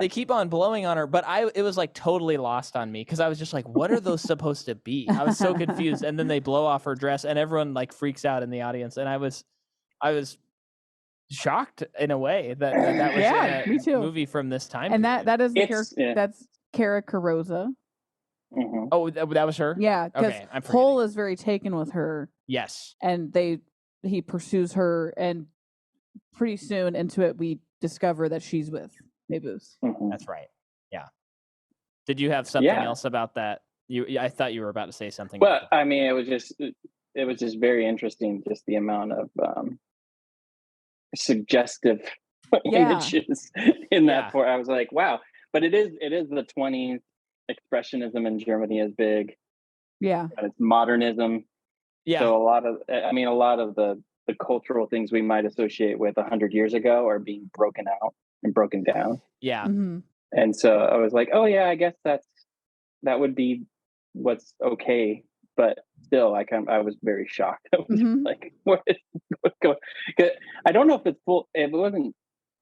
S1: They keep on blowing on her, but it was like totally lost on me because I was just like, what are those supposed to be? I was so confused. And then they blow off her dress and everyone like freaks out in the audience. And I was shocked in a way that was
S2: me too.
S1: Movie from this time.
S2: And
S1: period.
S2: that is the character that's Cara Carosa.
S1: Oh, that was her?
S2: Yeah, because Hull is very taken with her.
S1: Yes.
S2: And he pursues her, and pretty soon into it, we discover that she's with Mabuse.
S1: That's right. Yeah. Did you have something else about that? I thought you were about to say something.
S3: Well, I mean, it was just very interesting, just the amount of suggestive images in that part. I was like, wow. But it is the 20s. Expressionism in Germany is big.
S2: Yeah.
S3: And it's modernism.
S1: Yeah.
S3: So a lot of the cultural things we might associate with 100 years ago are being broken out and broken down.
S1: Yeah.
S3: And so I was like, oh yeah, I guess that would be what's okay. But still, I was very shocked. I was like, what's going? I don't know if it's full. It wasn't.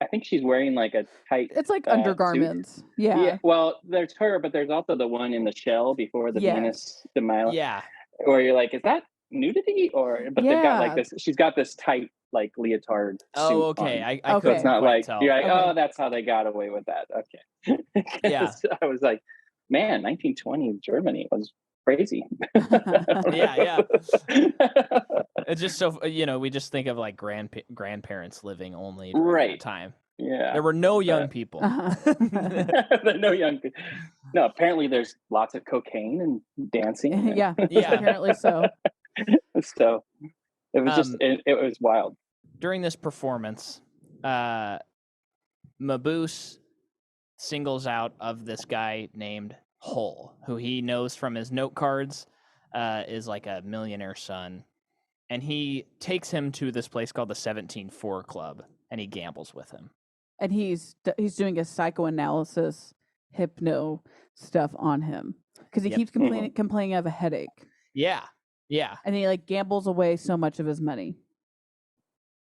S3: I think she's wearing like a tight.
S2: It's like undergarments.
S3: Suit.
S2: Yeah.
S3: Well, there's her, but there's also the one in the shell before the Venus de Milo.
S1: Yeah.
S3: Where you're like, is that nudity or? But they've got like this. She's got this tight like leotard.
S1: Oh, okay.
S3: On.
S1: I
S3: so it's not like
S1: tell.
S3: You're like, oh, that's how they got away with that. Okay.
S1: Yeah.
S3: I was like, man, 1920 Germany was crazy.
S1: Yeah. It's just so we just think of like grandparents living only during that time.
S3: Yeah,
S1: there were no young people.
S3: No young people. No, apparently there's lots of cocaine and dancing.
S2: Yeah, apparently so.
S3: So it was just it was wild.
S1: During this performance, Mabuse singles out of this guy named Hull, who he knows from his note cards is like a millionaire son. And he takes him to this place called the 17-4 Club, and he gambles with him. And
S2: he's doing a psychoanalysis, hypno stuff on him because he keeps complaining of a headache.
S1: Yeah.
S2: And he like gambles away so much of his money.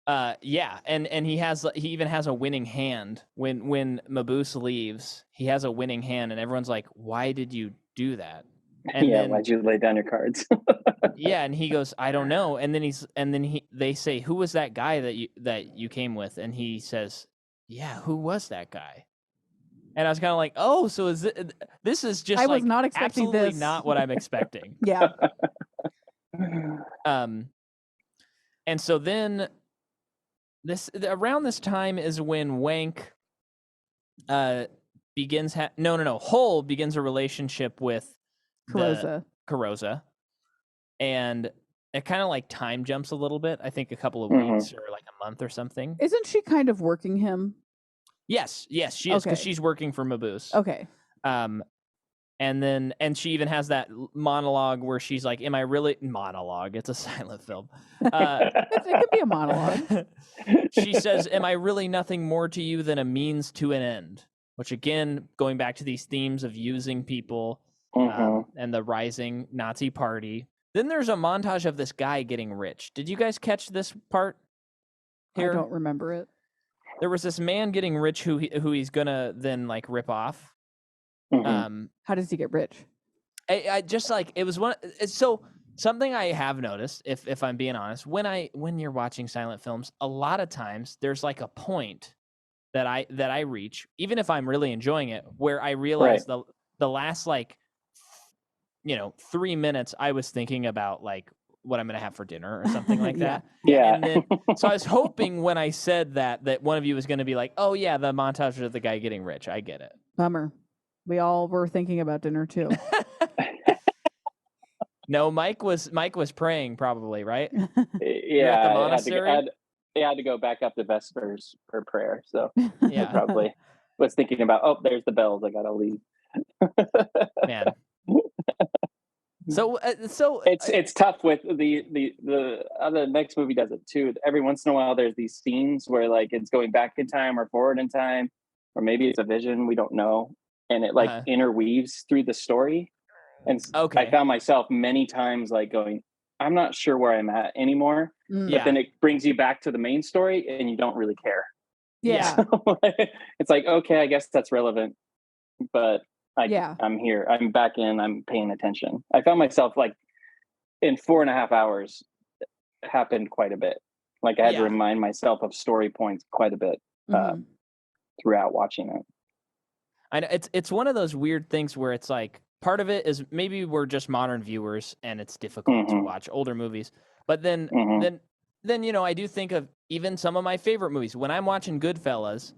S1: And he even has a winning hand when Mabuse leaves. He has a winning hand, and everyone's like, "Why did you do that?" And
S3: why'd you lay down your cards?
S1: And he goes, "I don't know." And then they say, "Who was that guy that you came with?" And he says, "Yeah, who was that guy?" And I was kind of like, "Oh, so this is just
S2: I was not expecting
S1: absolutely
S2: this.
S1: not what I'm expecting."
S2: Yeah.
S1: And so then around this time is when Wank begins Hull begins a relationship with Carosa. And it kind of like time jumps a little bit. I think a couple of weeks or like a month or something.
S2: Isn't she kind of working him?
S1: Yes, she is, because she's working for Mabuse.
S2: Okay.
S1: And she even has that monologue where she's like, "Am I really monologue?" It's a silent film.
S2: It could be a monologue.
S1: She says, "Am I really nothing more to you than a means to an end?" Which again, going back to these themes of using people and the rising Nazi party. Then there's a montage of this guy getting rich. Did you guys catch this part here?
S2: I don't remember it.
S1: There was this man getting rich who he's gonna then like rip off.
S2: How does he get rich?
S1: I just like it was one. So something I have noticed, if I'm being honest, when you're watching silent films, a lot of times there's like a point that I reach, even if I'm really enjoying it, where I realize the last like 3 minutes, I was thinking about like what I'm going to have for dinner or something like that.
S3: Yeah.
S1: And then, so I was hoping when I said that one of you was going to be like, oh yeah, the montage of the guy getting rich. I get it.
S2: Bummer. We all were thinking about dinner too.
S1: No, Mike was praying probably, right?
S3: Yeah.
S1: At the monastery?
S3: I had to go back up to Vespers for prayer. So
S1: Yeah.
S3: I probably was thinking about, oh, there's the bells. I got to leave.
S1: Man. So
S3: it's tough with the next movie does it too. Every once in a while, there's these scenes where like it's going back in time or forward in time, or maybe it's a vision. We don't know, and it like interweaves through the story. And I found myself many times like going, I'm not sure where I'm at anymore. But then it brings you back to the main story, and you don't really care.
S2: Yeah,
S3: so, it's like, okay, I guess that's relevant, but. I'm here. I'm back in. I'm paying attention. I found myself like in 4.5 hours happened quite a bit. Like I had to remind myself of story points quite a bit throughout watching it.
S1: I know it's one of those weird things where it's like part of it is maybe we're just modern viewers and it's difficult to watch older movies. But then I do think of even some of my favorite movies. When I'm watching Goodfellas,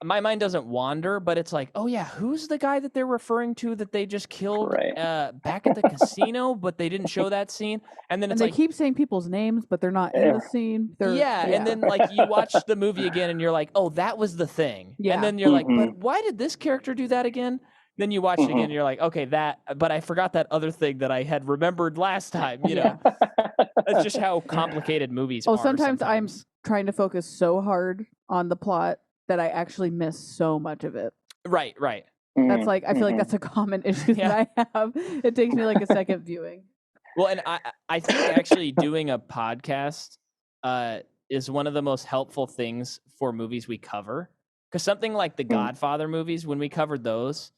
S1: my mind doesn't wander, but it's like, oh yeah, who's the guy that they're referring to that they just killed back at the casino, but they didn't show that scene. And then it's
S2: they keep saying people's names, but they're not in the scene.
S1: And then like you watch the movie again and you're like, oh, that was the thing. Yeah. And then you're like, but why did this character do that again? Then you watch it again and you're like, okay, but I forgot that other thing that I had remembered last time, That's just how complicated movies are.
S2: Sometimes I'm trying to focus so hard on the plot that I actually miss so much of it.
S1: Right.
S2: That's like, I feel like that's a common issue that I have. It takes me like a second viewing.
S1: Well, and I think actually doing a podcast is one of the most helpful things for movies we cover. Because something like the Godfather movies, when we covered those,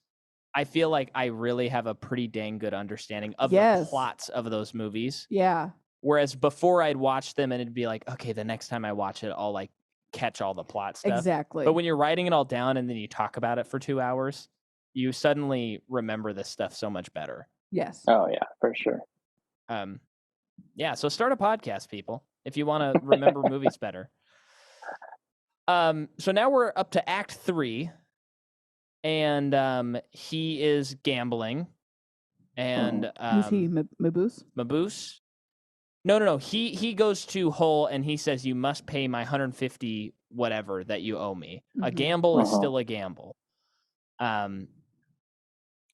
S1: I feel like I really have a pretty dang good understanding of the plots of those movies.
S2: Yeah.
S1: Whereas before I'd watch them and it'd be like, okay, the next time I watch it, I'll like catch all the plot stuff.
S2: Exactly.
S1: But when you're writing it all down and then you talk about it for 2 hours, you suddenly remember this stuff so much better.
S2: Yes.
S3: Oh yeah, for sure.
S1: So start a podcast, people, if you want to remember movies better. So now we're up to Act 3, and he is gambling, and
S2: who's he? Mabuse?
S1: Mabuse? No. He goes to Hull and he says, you must pay my 150 whatever that you owe me. A gamble is still a gamble. And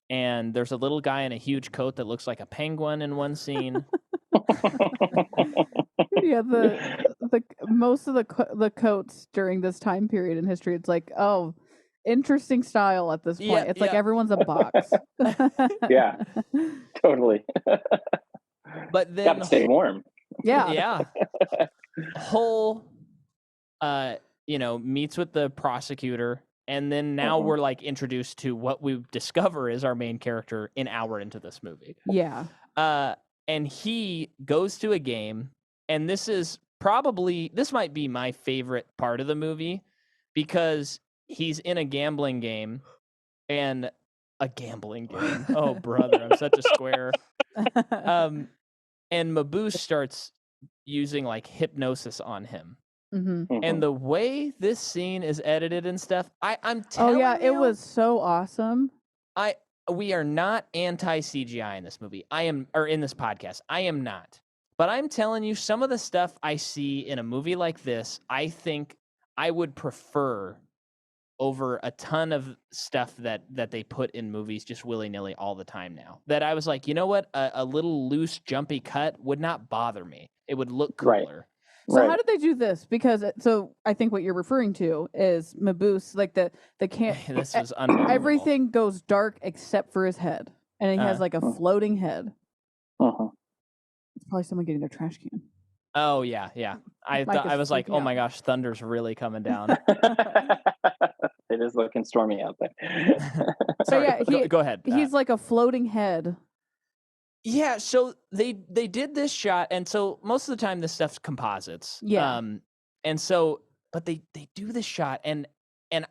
S1: there's a little guy in a huge coat that looks like a penguin in one scene.
S2: Yeah, the most of the coats during this time period in history, it's like, oh, interesting style at this point.
S1: Yeah,
S2: it's like everyone's a box.
S3: Yeah, totally.
S1: But then
S3: gotta stay warm.
S2: Yeah.
S1: Hull, meets with the prosecutor, and then now we're like introduced to what we discover is our main character an hour into this movie.
S2: Yeah.
S1: And he goes to a game, and this might be my favorite part of the movie because he's in a gambling game, and a gambling game. Oh, brother, I'm such a square. And Mabuse starts using like hypnosis on him. And the way this scene is edited and stuff, I'm telling you. Oh yeah,
S2: it was so awesome.
S1: We are not anti CGI in this movie. Or in this podcast. I am not. But I'm telling you, some of the stuff I see in a movie like this, I think I would prefer over a ton of stuff that they put in movies just willy-nilly all the time now. That I was like, you know what? A little loose, jumpy cut would not bother me. It would look cooler.
S2: So how did they do this? Because I think what you're referring to is Mabuse, like the
S1: this was unbelievable.
S2: Everything goes dark except for his head, and he has like a floating head. It's probably someone getting their trash can.
S1: Oh yeah. I was like, oh my gosh, thunder's really coming down.
S3: It is looking stormy out there.
S1: Sorry, go ahead.
S2: He's like a floating head.
S1: Yeah, so they did this shot, and so most of the time this stuff's composites.
S2: Yeah.
S1: But they do this shot, and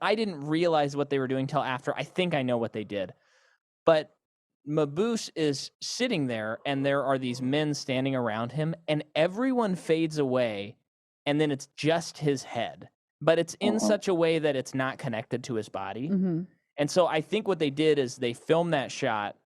S1: I didn't realize what they were doing till after. I think I know what they did, but Mabuse is sitting there, and there are these men standing around him, and everyone fades away, and then it's just his head. But it's in such a way that it's not connected to his body.
S2: Mm-hmm.
S1: And so I think what they did is they filmed that shot,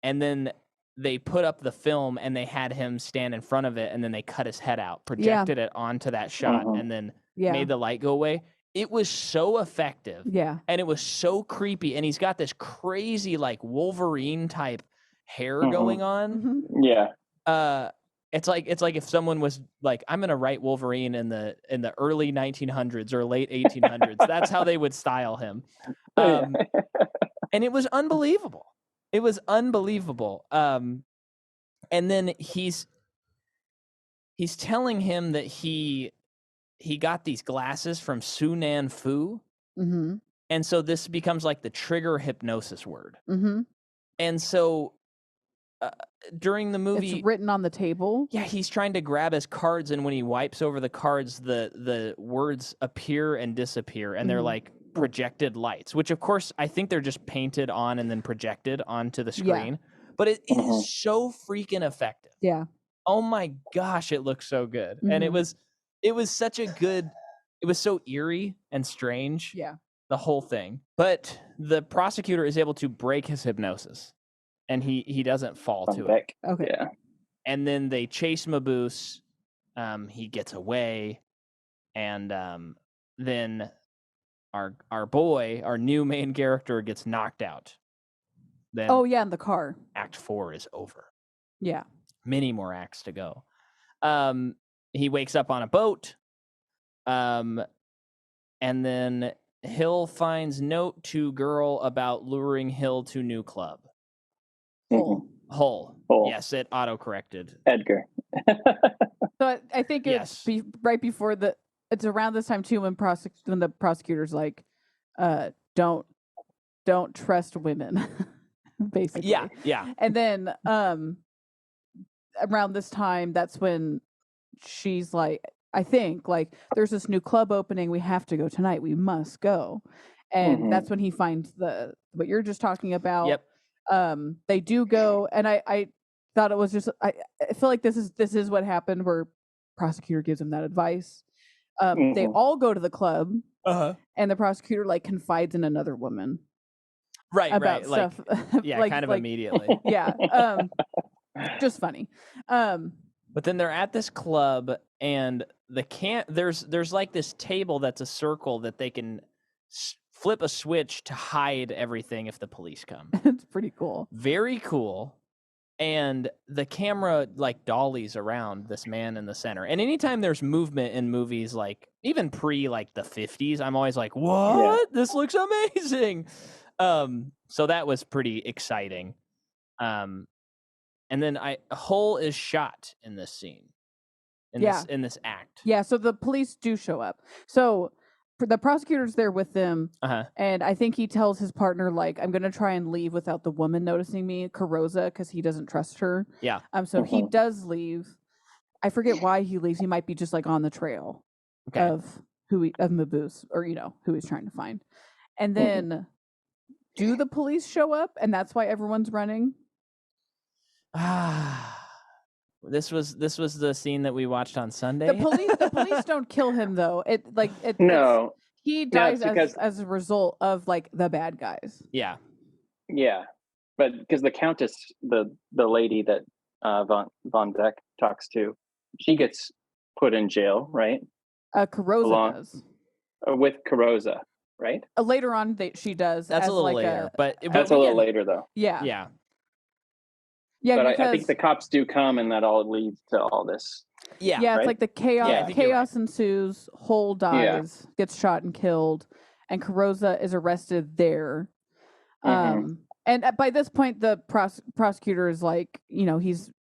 S1: and then they put up the film, and they had him stand in front of it, and then they cut his head out, projected it onto that shot, and then made the light go away. It was so effective.
S2: Yeah.
S1: And it was so creepy. And he's got this crazy, like, Wolverine type hair going on.
S3: Yeah.
S1: It's like if someone was like, I'm gonna write Wolverine in the early 1900s or late 1800s. That's how they would style him. And it was unbelievable. It was unbelievable. And then he's telling him that he got these glasses from Sunan Fu.
S2: Mm-hmm.
S1: And so this becomes like the trigger hypnosis word.
S2: Mm-hmm.
S1: And so during the movie,
S2: it's written on the table.
S1: Yeah, he's trying to grab his cards, and when he wipes over the cards, the words appear and disappear, and they're like projected lights, which of course I think they're just painted on and then projected onto the screen. Yeah. But it is so freaking effective.
S2: Yeah.
S1: Oh my gosh, it looks so good. And it was such a good, it was so eerie and strange.
S2: Yeah.
S1: The whole thing. But the prosecutor is able to break his hypnosis, and he doesn't fall to it.
S2: Okay.
S3: Yeah.
S1: And then they chase Mabuse. He gets away, and then our boy, our new main character, gets knocked out. Then
S2: in the car.
S1: Act 4 is over.
S2: Yeah.
S1: Many more acts to go. He wakes up on a boat. And then Hill finds note to girl about luring Hill to new club. Hull. Yes, it auto-corrected.
S3: Edgar.
S2: So I think it's right before it's around this time too when the prosecutor's like, don't trust women, basically.
S1: Yeah.
S2: And then around this time, that's when she's like, I think, like, there's this new club opening. We have to go tonight. We must go. And that's when he finds what you're just talking about.
S1: Yep.
S2: They do go, and I thought it was just, I feel like this is what happened where prosecutor gives him that advice. They all go to the club, and the prosecutor like confides in another woman. About stuff.
S1: Kind of immediately.
S2: Yeah. Just funny.
S1: But then they're at this club, and there's like this table that's a circle that they can flip a switch to hide everything if the police come.
S2: It's pretty cool.
S1: Very cool. And the camera like dollies around this man in the center. And anytime there's movement in movies, like even pre like the 50s, I'm always like, what? Yeah. This looks amazing. So that was pretty exciting. And then Hull is shot in this scene. In this act.
S2: Yeah, so the police do show up. So the prosecutor's there with them, and I think he tells his partner, like, I'm going to try and leave without the woman noticing me, Carosa, because he doesn't trust her.
S1: Yeah.
S2: So he does leave. I forget why he leaves. He might be just, like, on the trail of Mabuse, or, who he's trying to find. And then, do the police show up, and that's why everyone's running?
S1: This was the scene that we watched on Sunday.
S2: The police don't kill him though.
S3: No.
S2: He dies as a result of like the bad guys.
S1: Yeah.
S3: Yeah. But because the Countess, the lady that Von Beck talks to, she gets put in jail, right?
S2: Carosa does.
S3: With Carosa, right?
S2: Later on she does.
S1: That's a little later.
S3: That's a little later though.
S2: Yeah.
S1: Yeah.
S2: Yeah,
S3: but I think the cops do come, and that all leads to all this.
S2: Yeah,
S3: right?
S2: It's like the chaos. Yeah, chaos ensues. Hull dies, gets shot and killed, and Carosa is arrested there. And by this point, the prosecutor is like, he's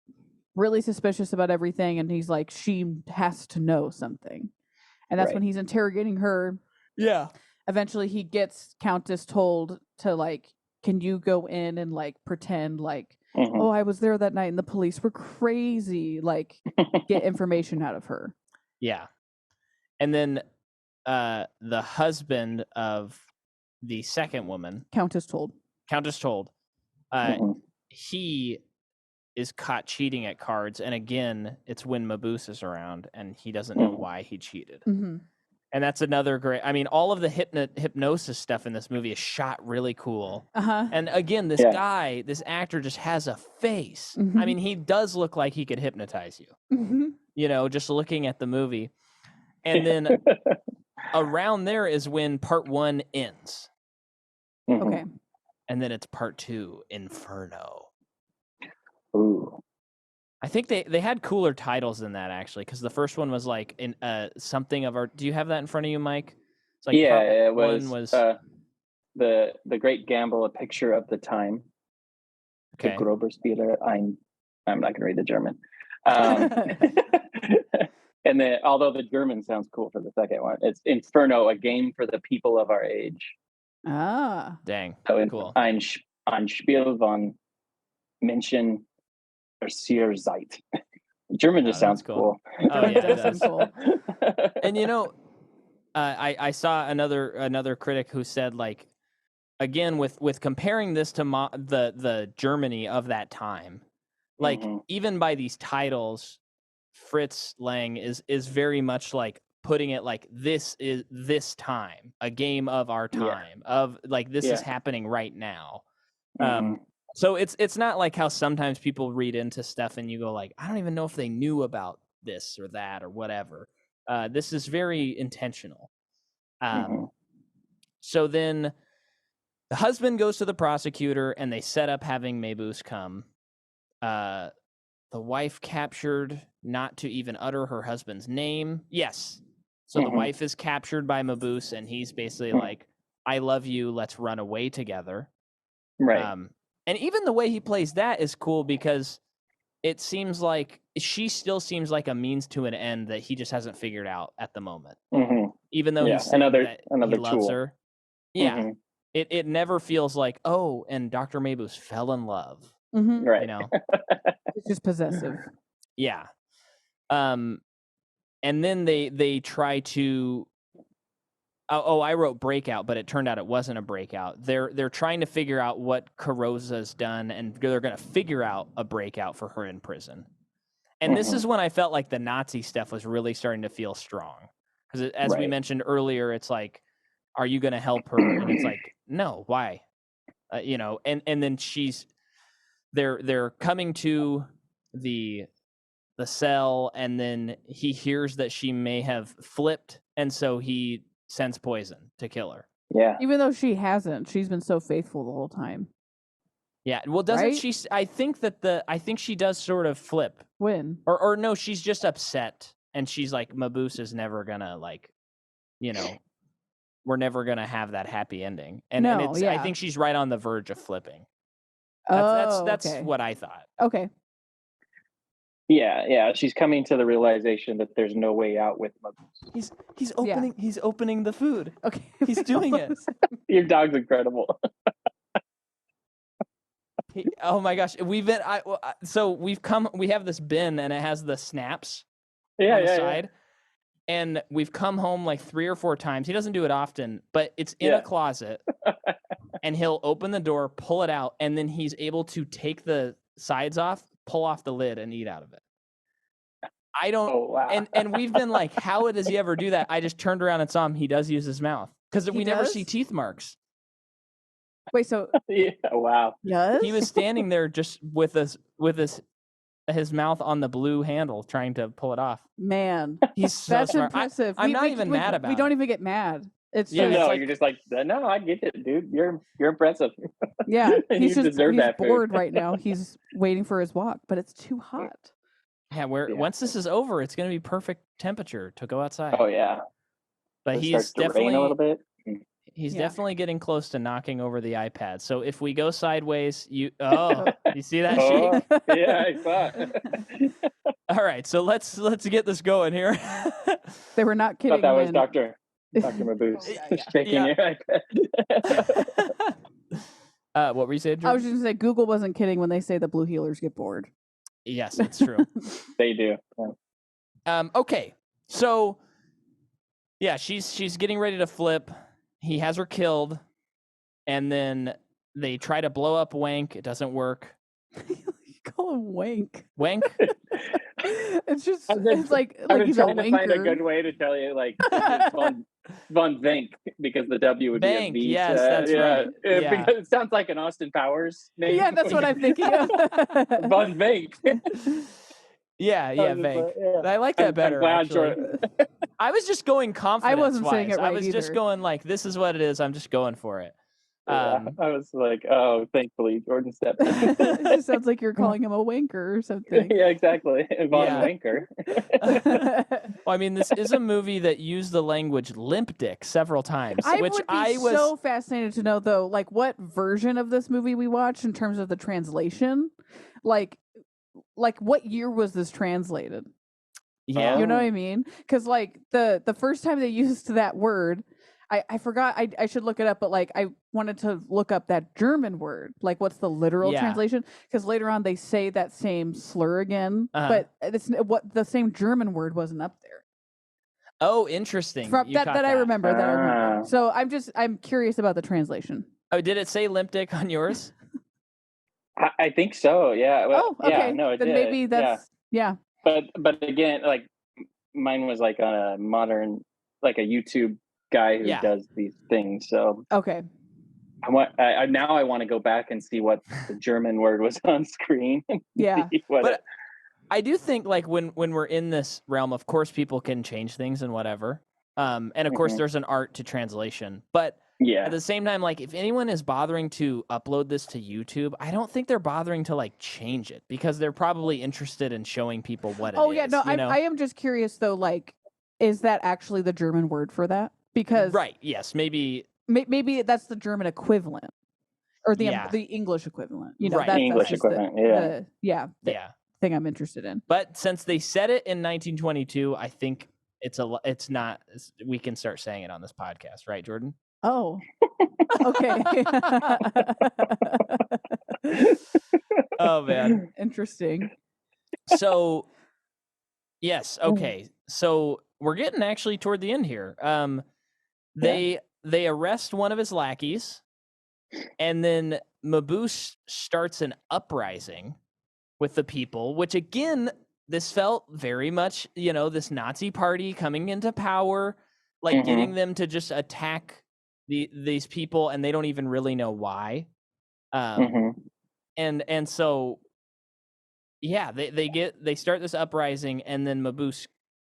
S2: really suspicious about everything, and he's like, she has to know something, and that's when he's interrogating her.
S1: Yeah.
S2: Eventually, he gets Countess told to like, can you go in and like pretend like. Oh, I was there that night, and the police were crazy. Like, get information out of her.
S1: Yeah, and then the husband of the second woman,
S2: Countess told,
S1: he is caught cheating at cards, and again, it's when Mabuse is around, and he doesn't know why he cheated.
S2: Mm-hmm.
S1: And that's another great. I mean, all of the hypnosis stuff in this movie is shot really cool. And again, this guy, this actor, just has a face.
S2: Mm-hmm.
S1: I mean, he does look like he could hypnotize you.
S2: Mm-hmm.
S1: You know, just looking at the movie. And then around there is when part 1 ends.
S2: Okay.
S1: And then it's part 2, Inferno.
S3: Ooh.
S1: I think they had cooler titles than that, actually, because the first one was like in something of our. Do you have that in front of you, Mike? It's like
S3: it was,
S1: one was
S3: the Great Gamble, A Picture of the Time.
S1: Okay.
S3: The Groberspieler. I'm not going to read the German. And then, although the German sounds cool for the second one, it's Inferno, A Game for the People of Our Age.
S2: Ah,
S1: dang,
S3: so
S1: cool.
S3: Ein Spiel von Menschen der Zeit. German just sounds cool.
S1: Oh yeah, it does.
S2: Cool.
S1: And you know, I saw another critic who said, like, again, with comparing this to the Germany of that time, like even by these titles, Fritz Lang is very much like putting it like this is this time, a game of our time, of like this is happening right now. So it's not like how sometimes people read into stuff and you go like, I don't even know if they knew about this or that or whatever. This is very intentional. So then the husband goes to the prosecutor and they set up having Mabuse come. The wife captured not to even utter her husband's name. Yes. So the wife is captured by Mabuse and he's basically like, I love you. Let's run away together.
S3: Right.
S1: And even the way he plays that is cool because it seems like she still seems like a means to an end that he just hasn't figured out at the moment. Even though he's saying that he loves her. Yeah. It never feels like, oh, and Dr. Mabuse fell in love.
S3: Right.
S1: You know?
S2: It's just possessive.
S1: Yeah. And then they try to I wrote breakout, but it turned out it wasn't a breakout. They're trying to figure out what Carosa's done, and they're going to figure out a breakout for her in prison. And this is when I felt like the Nazi stuff was really starting to feel strong. Because as we mentioned earlier, it's like, are you going to help her? And it's like, no, why? You know, and then they're coming to the cell, and then he hears that she may have flipped, and so he sends poison to kill her.
S3: Yeah.
S2: Even though she hasn't, she's been so faithful the whole time.
S1: Yeah. Well, doesn't she? I think she does sort of flip.
S2: When?
S1: Or no, she's just upset, and she's like, Mabuse is never gonna, like, you know, we're never gonna have that happy ending. And I think she's right on the verge of flipping. That's
S2: okay.
S1: what I thought.
S2: Okay.
S3: Yeah. She's coming to the realization that there's no way out with Mabuse.
S1: He's opening the food.
S2: Okay.
S1: He's doing it.
S3: Your dog's incredible.
S1: Oh my gosh, we have this bin and it has the snaps on the side. And we've come home like 3 or 4 times. He doesn't do it often, but it's in a closet. And he'll open the door, pull it out, and then he's able to take the sides off, pull off the lid, and eat out of it. I don't.
S3: Oh, wow.
S1: And we've been like, how does he ever do that? I just turned around and saw him. He does use his mouth because we never see teeth marks.
S2: Wait, so
S3: wow.
S2: Yes?
S1: He was standing there just with his mouth on the blue handle, trying to pull it off.
S2: Man,
S1: he's so
S2: that's
S1: smart.
S2: impressive.
S1: I'm not even mad about it.
S2: We don't even get mad. It's
S3: just, no, you're just like, no, I get it, dude. You're impressive.
S2: Yeah, he's
S3: that
S2: bored right now. He's waiting for his walk, but it's too hot.
S1: Yeah, once this is over, it's going to be perfect temperature to go outside.
S3: Oh yeah,
S1: but he's definitely
S3: rain a little bit.
S1: He's definitely getting close to knocking over the iPad. So if we go sideways, you see that shake?
S3: Yeah, I saw it.
S1: All right, so let's get this going here.
S2: They were not kidding.
S3: I thought that was Dr. Mabuse shaking your iPad.
S1: What were you saying, Drew?
S2: I was just going to say, Google wasn't kidding when they say the blue healers get bored.
S1: Yes, it's true.
S3: They do. Yeah.
S1: Okay, so yeah, she's getting ready to flip. He has her killed, and then they try to blow up Wank. It doesn't work.
S2: You call him Wank.
S1: Wank?
S2: It's like
S3: he's
S2: a
S3: trying to find a
S2: wanker.
S3: good way to tell you, like, von Vank, because the W would
S1: Bank,
S3: be a V.
S1: yes, that's right. Yeah.
S3: Because it sounds like an Austin Powers name.
S2: Yeah, that's what I'm thinking of.
S3: Von Vank.
S1: Yeah, Vank. I like that better, actually. I was just going confidence.
S2: I wasn't saying it right
S1: I was just
S2: either.
S1: going like, this is what it is. I'm just going for it.
S3: I was like, oh, thankfully Jordan stepped in.
S2: It just sounds like you're calling him a wanker or something.
S3: Yeah, exactly. Von Wanker.
S1: Well, I mean, this is a movie that used the language limp dick several times.
S2: I would be so fascinated to know, though, like what version of this movie we watched in terms of the translation. Like what year was this translated?
S1: Yeah.
S2: You know what I mean? Because like the first time they used that word, I forgot, I should look it up, but like I wanted to look up that German word, like what's the literal translation, because later on they say that same slur again, but it's what the same German word wasn't up there.
S1: Oh, interesting.
S2: That I remember. So I'm curious about the translation.
S1: Oh, did it say limp dick on yours?
S3: I think so. Yeah. Well,
S2: oh, okay.
S3: Yeah, no, it
S2: then
S3: did.
S2: Maybe that's
S3: But again, like mine was like on a modern, like a YouTube guy who does these things. So
S2: okay.
S3: I want to go back and see what the German word was on screen.
S2: Yeah.
S1: But I do think like when we're in this realm, of course people can change things and whatever. And of course there's an art to translation. But at the same time, like if anyone is bothering to upload this to YouTube, I don't think they're bothering to like change it, because they're probably interested in showing people what it is.
S2: Oh yeah, no, I am just curious though, like, is that actually the German word for that? Because
S1: yes, maybe
S2: that's the German equivalent, or the English equivalent. You know,
S1: right.
S2: That's
S3: English equivalent.
S2: Thing I'm interested in.
S1: But since they said it in 1922, I think it's not. We can start saying it on this podcast, right, Jordan?
S2: Oh, okay.
S1: Oh man,
S2: interesting.
S1: So, yes, okay. So we're getting actually toward the end here. They arrest one of his lackeys, and then Mabuse starts an uprising with the people, which again, this felt very much, this Nazi party coming into power, like getting them to just attack these people, and they don't even really know why. And so they start this uprising, and then Mabuse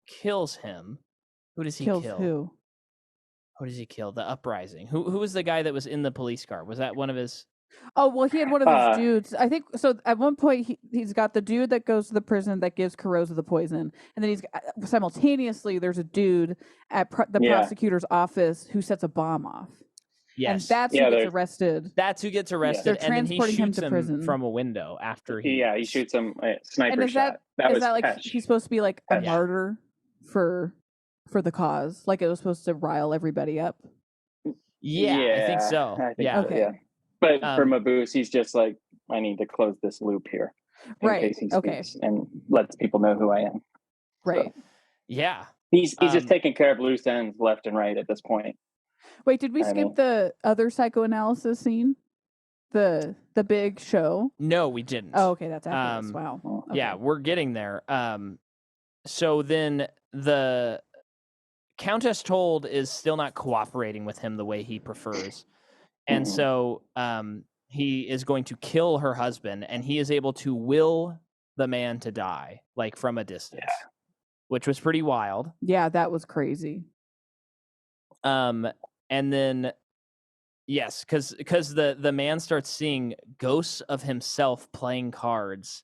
S1: kills him. Who does he kill?
S2: Who
S1: does he kill? The uprising. Who was the guy that was in the police car? Was that one of his?
S2: Oh, well, he had one of his dudes. I think so. At one point, he's got the dude that goes to the prison that gives Carosa the poison, and then he's simultaneously there's a dude at the prosecutor's office who sets a bomb off.
S1: Yes,
S2: and that's who gets arrested.
S1: That's who gets arrested.
S2: They're transporting him to prison
S1: from a window after he.
S3: He shoots him sniper shot.
S2: Is that like he's supposed to be like a martyr for the cause? Like it was supposed to rile everybody up.
S1: Yeah, I think so.
S2: Okay.
S3: Yeah. But for Mabuse, he's just like, I need to close this loop here. In case he speaks and lets people know who I am.
S2: Right.
S3: So,
S1: yeah.
S3: He's just taking care of loose ends left and right at this point.
S2: Wait, did we skip the other psychoanalysis scene? The big show?
S1: No, we didn't.
S2: Oh, okay, that's after this. Wow. Okay.
S1: Yeah, we're getting there. So then the Countess Told is still not cooperating with him the way he prefers. And so he is going to kill her husband, and he is able to will the man to die, like from a distance, which was pretty wild.
S2: Yeah, that was crazy.
S1: And then, yes, because the man starts seeing ghosts of himself playing cards.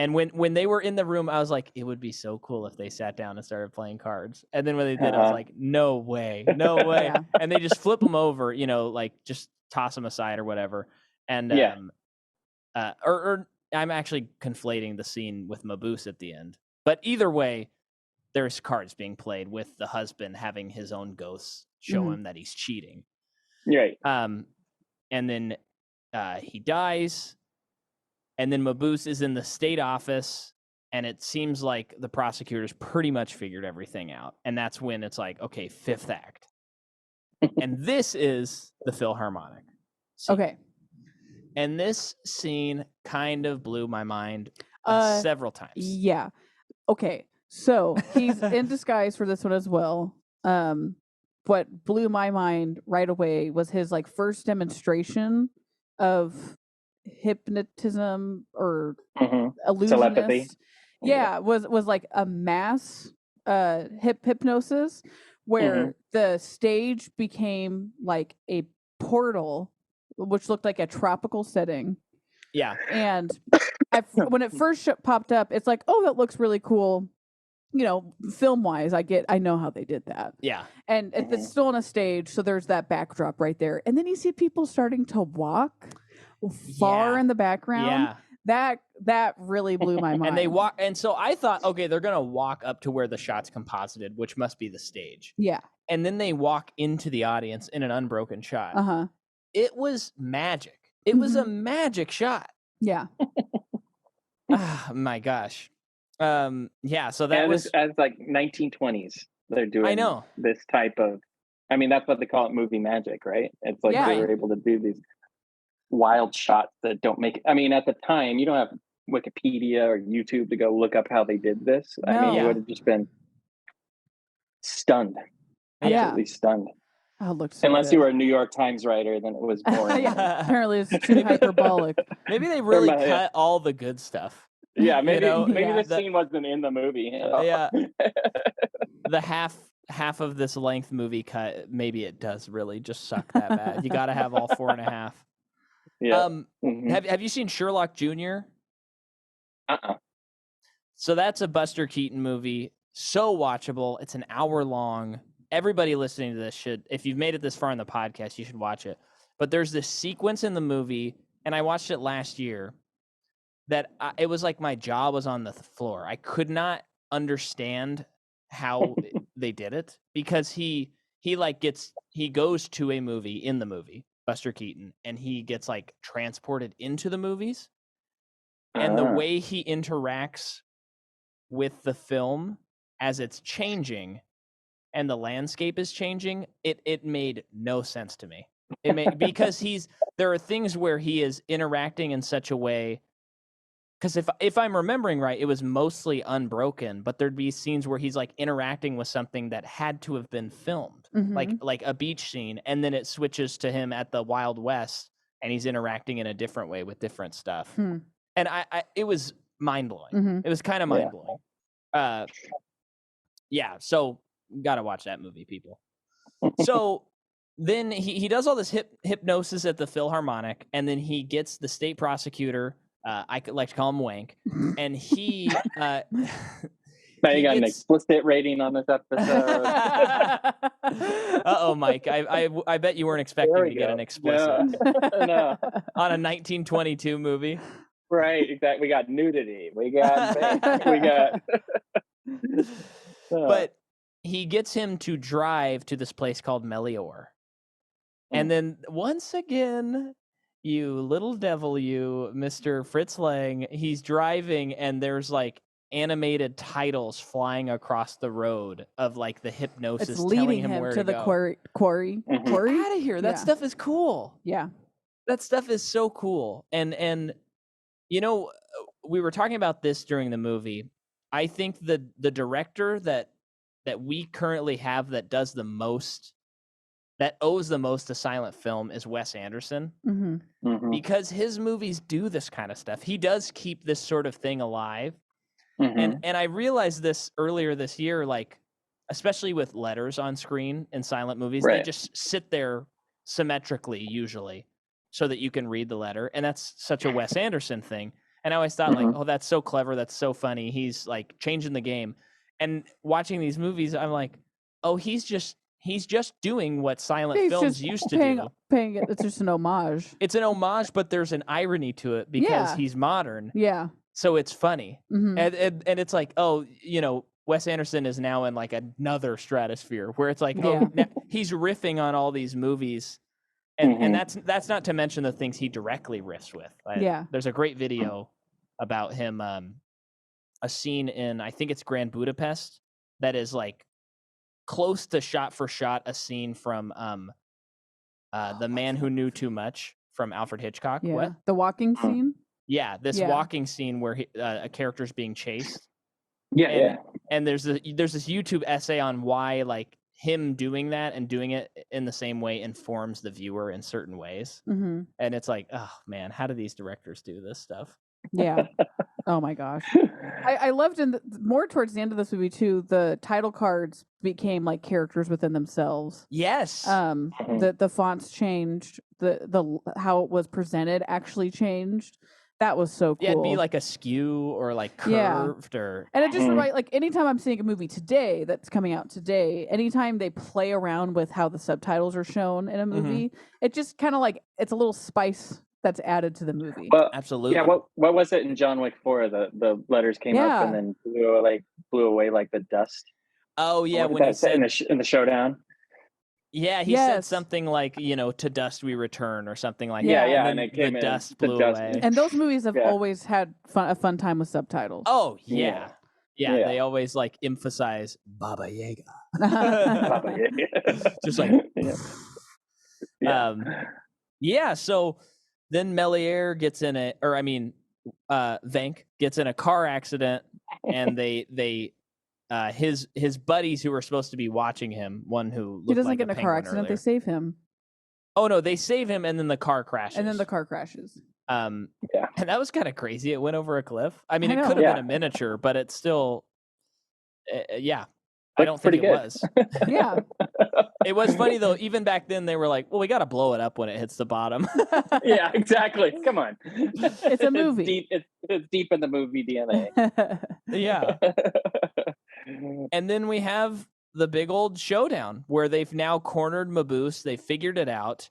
S1: And when they were in the room, I was like, it would be so cool if they sat down and started playing cards. And then when they did, I was like, no way. Yeah. And they just flip them over, like just toss them aside or whatever. And or I'm actually conflating the scene with Mabuse at the end. But either way, there's cards being played with the husband having his own ghosts show him that he's cheating.
S3: Right.
S1: And then he dies. And then Mabuse is in the state office, and it seems like the prosecutors pretty much figured everything out. And that's when it's like, okay, fifth act. And this is the Philharmonic scene.
S2: Okay.
S1: And this scene kind of blew my mind several times.
S2: Yeah. Okay. So he's in disguise for this one as well. What blew my mind right away was his like first demonstration of hypnotism or illusionist.
S3: Telepathy.
S2: Yeah, was like a mass hypnosis where the stage became like a portal, which looked like a tropical setting.
S1: Yeah.
S2: And when it first popped up, it's like, oh, that looks really cool. You know, film wise, I know how they did that.
S1: Yeah.
S2: And it's still on a stage, so there's that backdrop right there. And then you see people starting to walk far in the background.
S1: Yeah.
S2: That really blew my mind.
S1: And they walk, and so I thought, okay, they're gonna walk up to where the shot's composited, which must be the stage.
S2: Yeah.
S1: And then they walk into the audience in an unbroken shot. It was magic. It was a magic shot.
S2: Yeah.
S1: Oh, my gosh. Yeah, so that was
S3: as like 1920s. They're doing
S1: I know.
S3: This type of, I mean, that's what they call it, movie magic, right? It's like they were able to do these wild shots that don't make, I mean, at the time, you don't have Wikipedia or YouTube to go look up how they did this.
S2: No.
S3: I mean, you would have just been stunned. Absolutely stunned.
S2: Oh, it looked so
S3: Unless
S2: good.
S3: you were a New York Times writer, then it was boring.
S2: Apparently it's too hyperbolic.
S1: Maybe they really cut all the good stuff.
S3: Yeah, maybe
S1: maybe
S3: the scene wasn't in the movie.
S1: Yeah. The half of this length movie cut, maybe it does really just suck that bad. You got to have all 4.5.
S3: Yeah.
S1: Have you seen Sherlock Jr.? So that's a Buster Keaton movie. So watchable. It's an hour long. Everybody listening to this should, if you've made it this far in the podcast, you should watch it. But there's this sequence in the movie, and I watched it last year, that it was like my jaw was on the floor. I could not understand how they did it, because he goes to a movie in the movie, Buster Keaton, and he gets like transported into the movies. And the way he interacts with the film as it's changing and the landscape is changing, it made no sense to me. Because there are things where he is interacting in such a way, because if I'm remembering right, it was mostly unbroken, but there'd be scenes where he's like interacting with something that had to have been filmed, like a beach scene, and then it switches to him at the Wild West, and he's interacting in a different way with different stuff. And it was mind blowing. It was kind of mind blowing. Yeah, so gotta watch that movie, people. So then he does all this hypnosis at the Philharmonic, and then he gets the state prosecutor. I could like to call him Wank, and he.
S3: Now you got an explicit rating on this episode.
S1: Uh-oh, Mike. I bet you weren't expecting to get an explicit
S3: no.
S1: On a 1922 movie.
S3: Right, exactly. We got nudity. We got.
S1: But he gets him to drive to this place called Melior, and then once again, you little devil, you, Mr. Fritz Lang, he's driving, and there's like animated titles flying across the road of like the hypnosis,
S2: it's leading
S1: telling him where
S2: to the
S1: go.
S2: quarry. Quarry
S1: out of here! That stuff is cool.
S2: Yeah,
S1: that stuff is so cool. And you know, we were talking about this during the movie. I think the director that we currently have that does the most, that owes the most to silent film, is Wes Anderson, because his movies do this kind of stuff. He does keep this sort of thing alive. And I realized this earlier this year, like, especially with letters on screen in silent movies, they just sit there symmetrically usually so that you can read the letter. And that's such a Wes Anderson thing. And I always thought like, oh, that's so clever. That's so funny. He's like changing the game. And watching these movies, I'm like, oh, he's just doing what silent films used to do.
S2: It's just an homage.
S1: It's an homage, but there's an irony to it because he's modern.
S2: Yeah.
S1: So it's funny. And it's like, oh, you know, Wes Anderson is now in like another stratosphere where it's like, oh, he's riffing on all these movies. And that's not to mention the things he directly riffs with. There's a great video about him, a scene in, I think it's Grand Budapest, that is like close to shot for shot a scene from The Man Who Knew Too Much from Alfred Hitchcock.
S2: Yeah.
S1: What?
S2: The walking scene?
S1: Yeah, this walking scene where a character's being chased. And there's this YouTube essay on why like him doing that and doing it in the same way informs the viewer in certain ways.
S2: Mm-hmm.
S1: And it's like, oh man, how do these directors do this stuff?
S2: Yeah. Oh my gosh. I loved more towards the end of this movie too. The title cards became like characters within themselves.
S1: Yes.
S2: The fonts changed. The how it was presented actually changed. That was so cool.
S1: Yeah, it'd be like a skew or like curved or.
S2: And it just reminds, like anytime I'm seeing a movie today that's coming out today, anytime they play around with how the subtitles are shown in a movie, it just kind of like it's a little spice that's added to the movie.
S3: Well,
S1: absolutely.
S3: Yeah. What was it in John Wick 4? The letters came up and then blew away like the dust.
S1: Oh yeah, when he said
S3: in the showdown.
S1: Yeah, he said something like, to dust we return or something like that.
S3: Yeah,
S1: and
S3: it
S1: the dust blew away.
S2: And those movies have always had a fun time with subtitles.
S1: Oh, yeah. Yeah, they always like emphasize Baba Yaga.
S3: Baba Yaga.
S1: Just like so then Melier gets in Vank gets in a car accident and his buddies who were supposed to be watching him, one who looked
S2: he doesn't
S1: like
S2: get in a car accident,
S1: earlier.
S2: They save him.
S1: Oh no, they save him and then the car crashes.
S2: And then the car crashes.
S1: And that was kind of crazy. It went over a cliff. I mean, it could have been a miniature, but it's still I don't think it was.
S2: Yeah.
S1: It was funny though. Even back then, they were like, "Well, we got to blow it up when it hits the bottom."
S3: Yeah, exactly. Come on,
S2: it's a movie.
S3: It's deep in the movie DNA.
S1: Yeah. And then we have the big old showdown where they've now cornered Mabuse. They figured it out.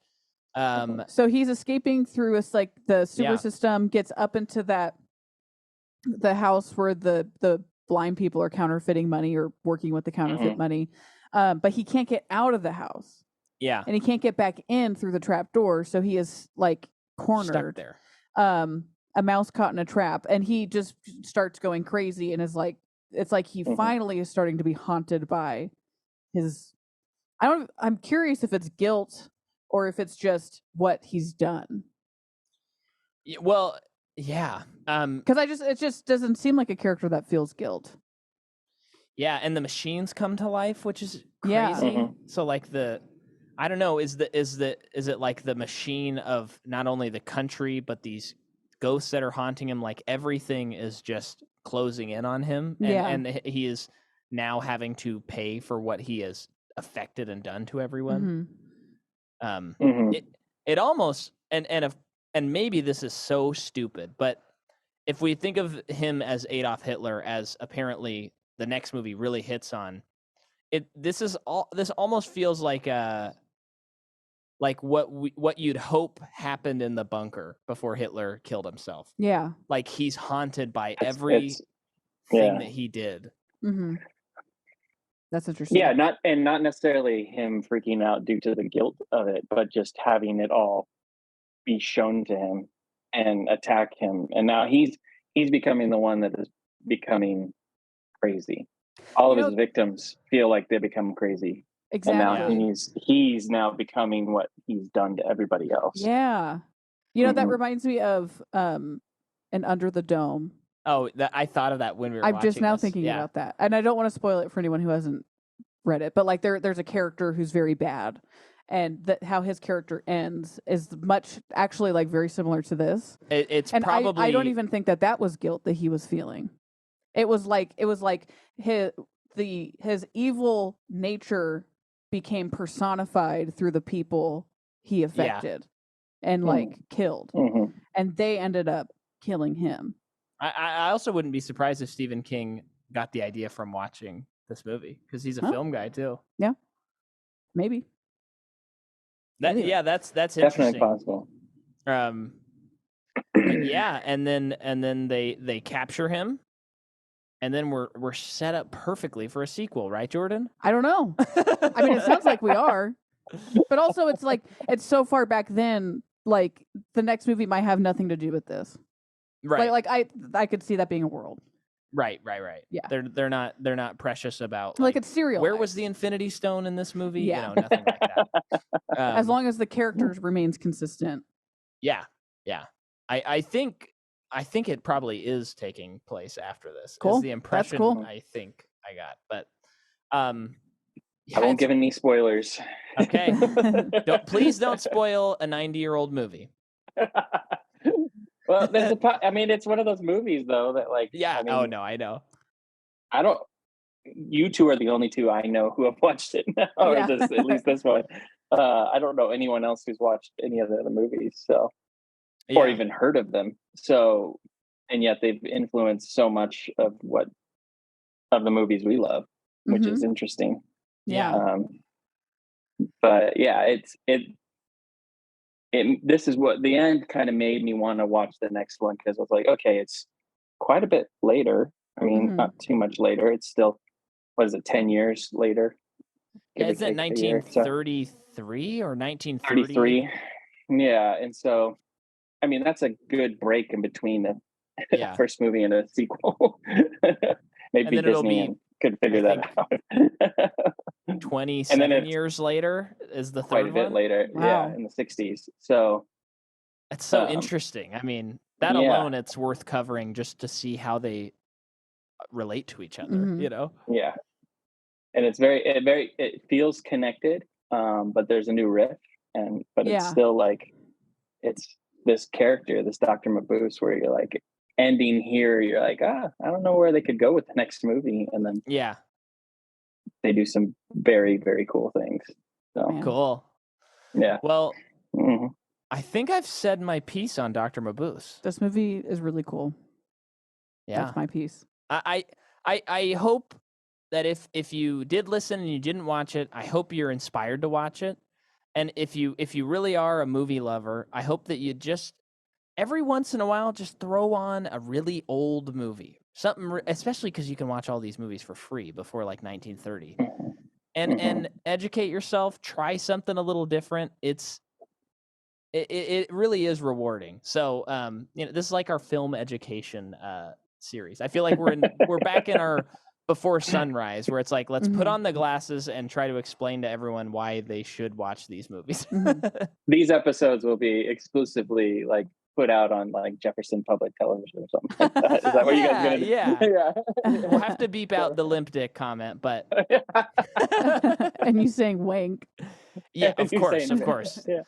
S2: So he's escaping through the sewer system, gets up into the house where the blind people are counterfeiting money or working with the counterfeit money. But he can't get out of the house.
S1: Yeah.
S2: And he can't get back in through the trap door. So he is like cornered.
S1: Stuck there.
S2: A mouse caught in a trap. And he just starts going crazy and is like, it's like he finally is starting to be haunted by his, I'm curious if it's guilt or if it's just what he's done.
S1: Well, yeah.
S2: Because it just doesn't seem like a character that feels guilt.
S1: Yeah, and the machines come to life, which is crazy.
S2: Yeah.
S1: So like I don't know, is it like the machine of not only the country but these ghosts that are haunting him? Like everything is just closing in on him, and he is now having to pay for what he has affected and done to everyone. It almost and maybe this is so stupid, but if we think of him as Adolf Hitler, as apparently the next movie really hits on it, this almost feels like what you'd hope happened in the bunker before Hitler killed himself.
S2: Yeah,
S1: like he's haunted by everything that he did.
S2: That's interesting.
S3: Yeah, not necessarily him freaking out due to the guilt of it, but just having it all be shown to him and attack him, and now he's becoming the one that is becoming crazy. All of his victims feel like they become crazy.
S2: Exactly.
S3: And now he's now becoming what he's done to everybody else.
S2: Yeah. That reminds me of an Under the Dome.
S1: Oh, I thought of that when we were
S2: I'm just now
S1: this.
S2: thinking about that. And I don't want to spoil it for anyone who hasn't read it, but like there's a character who's very bad, and how his character ends is much actually like very similar to this.
S1: It's
S2: and
S1: probably
S2: I don't even think that was guilt that he was feeling. It was like his evil nature became personified through the people he affected and like killed, and they ended up killing him.
S1: I also wouldn't be surprised if Stephen King got the idea from watching this movie, because he's a film guy too.
S2: Yeah, maybe.
S1: That's
S3: definitely
S1: interesting.
S3: Possible.
S1: Yeah, and then they capture him, and then we're set up perfectly for a sequel, right, Jordan?
S2: I don't know. I mean, it sounds like we are, but also it's like it's so far back then. Like the next movie might have nothing to do with this.
S1: Right.
S2: Like I could see that being a world.
S1: Right.
S2: Yeah.
S1: They're not precious about
S2: like it's serial.
S1: Where was the Infinity Stone in this movie?
S2: Yeah.
S1: Nothing like that.
S2: As long as the characters remains consistent.
S1: Yeah. I think it probably is taking place after this.
S2: Cool.
S1: Is the impression
S2: That's cool.
S1: I think I got. But
S3: I won't give any spoilers.
S1: Okay. Please don't spoil a 90-year-old movie.
S3: Well, it's one of those movies though that like.
S1: Yeah.
S3: I mean,
S1: oh no, I know.
S3: I don't. You two are the only two I know who have watched it, or
S2: Yeah.
S3: at least this one. I don't know anyone else who's watched any of the other movies, so or even heard of them. So, and yet they've influenced so much of the movies we love, which is interesting.
S2: Yeah.
S3: But yeah, this is what the end kind of made me want to watch the next one, because I was like, okay, it's quite a bit later. I mean, not too much later. It's still, what is it, 10 years later?
S1: Yeah, is it 1933 or 1930?
S3: 33. Yeah, and so, I mean, that's a good break in between the first movie and a sequel. Maybe Disney could figure that out.
S1: 27 years later is the third one?
S3: Quite a bit later,
S2: wow.
S3: Yeah, in the 60s. So
S1: that's so interesting. I mean, that alone, it's worth covering just to see how they relate to each other, you know?
S3: Yeah. And it feels connected, but there's a new riff, but it's still like, it's this character, this Dr. Mabuse, where you're like, ending here, you're like, I don't know where they could go with the next movie. And then they do some very, very cool things. So
S1: cool.
S3: Yeah.
S1: Well, I think I've said my piece on Dr. Mabuse.
S2: This movie is really cool.
S1: Yeah.
S2: That's my piece.
S1: I hope that if you did listen and you didn't watch it, I hope you're inspired to watch it. And if you really are a movie lover, I hope that you just every once in a while just throw on a really old movie. Something, especially because you can watch all these movies for free before like 1930. And educate yourself, try something a little different. It really is rewarding. So this is like our film education series. I feel like we're back in our Before Sunrise, where it's like, let's put on the glasses and try to explain to everyone why they should watch these movies.
S3: These episodes will be exclusively like put out on like Jefferson Public Television or something like that. Is that what you guys are gonna do?
S1: Yeah. We'll have to beep out the limp dick comment, but
S2: and you saying wank.
S1: Yeah, of course. Yeah.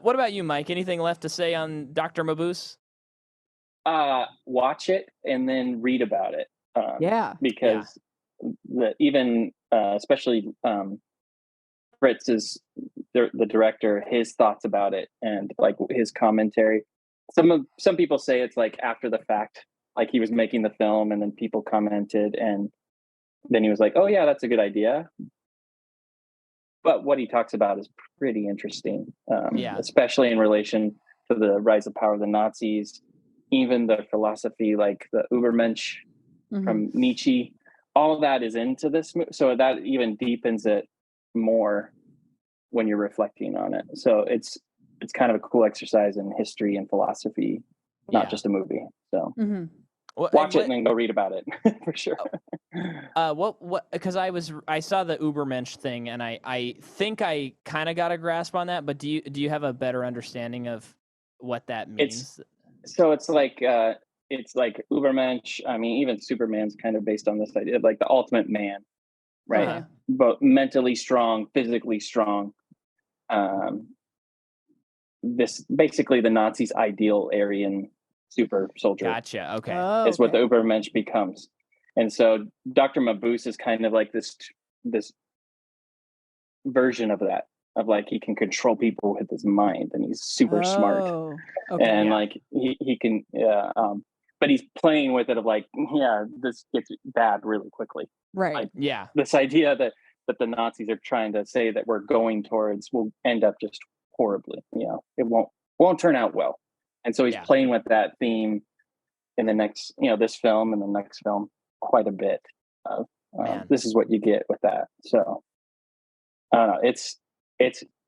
S1: What about you, Mike? Anything left to say on Dr. Mabuse?
S3: Watch it and then read about it. Because especially Fritz is the director, his thoughts about it and like his commentary. Some people say it's like after the fact, like he was making the film and then people commented and then he was like, oh yeah, that's a good idea. But what he talks about is pretty interesting, especially in relation to the rise of power of the Nazis, even the philosophy like the Übermensch from Nietzsche. All that is into this, so that even deepens it more when you're reflecting on it. So it's kind of a cool exercise in history and philosophy, not just a movie. So watch it and then go read about it for sure.
S1: What? Because I saw the Übermensch thing, and I think I kind of got a grasp on that. But do you have a better understanding of what that means?
S3: It's like Übermensch. I mean, even Superman's kind of based on this idea of like the ultimate man, right? But mentally strong, physically strong. This basically the Nazis' ideal Aryan super soldier.
S1: Gotcha. Okay.
S3: Is what the Übermensch becomes. And so Dr. Mabuse is kind of like this version of that, of like he can control people with his mind and he's super smart. And like he can but he's playing with it of like, this gets bad really quickly.
S2: Right.
S3: Like, this idea that the Nazis are trying to say that we're going towards will end up just horribly. It won't turn out well. And so he's playing with that theme in the next, this film and the next film quite a bit. This is what you get with that. So I don't know. It's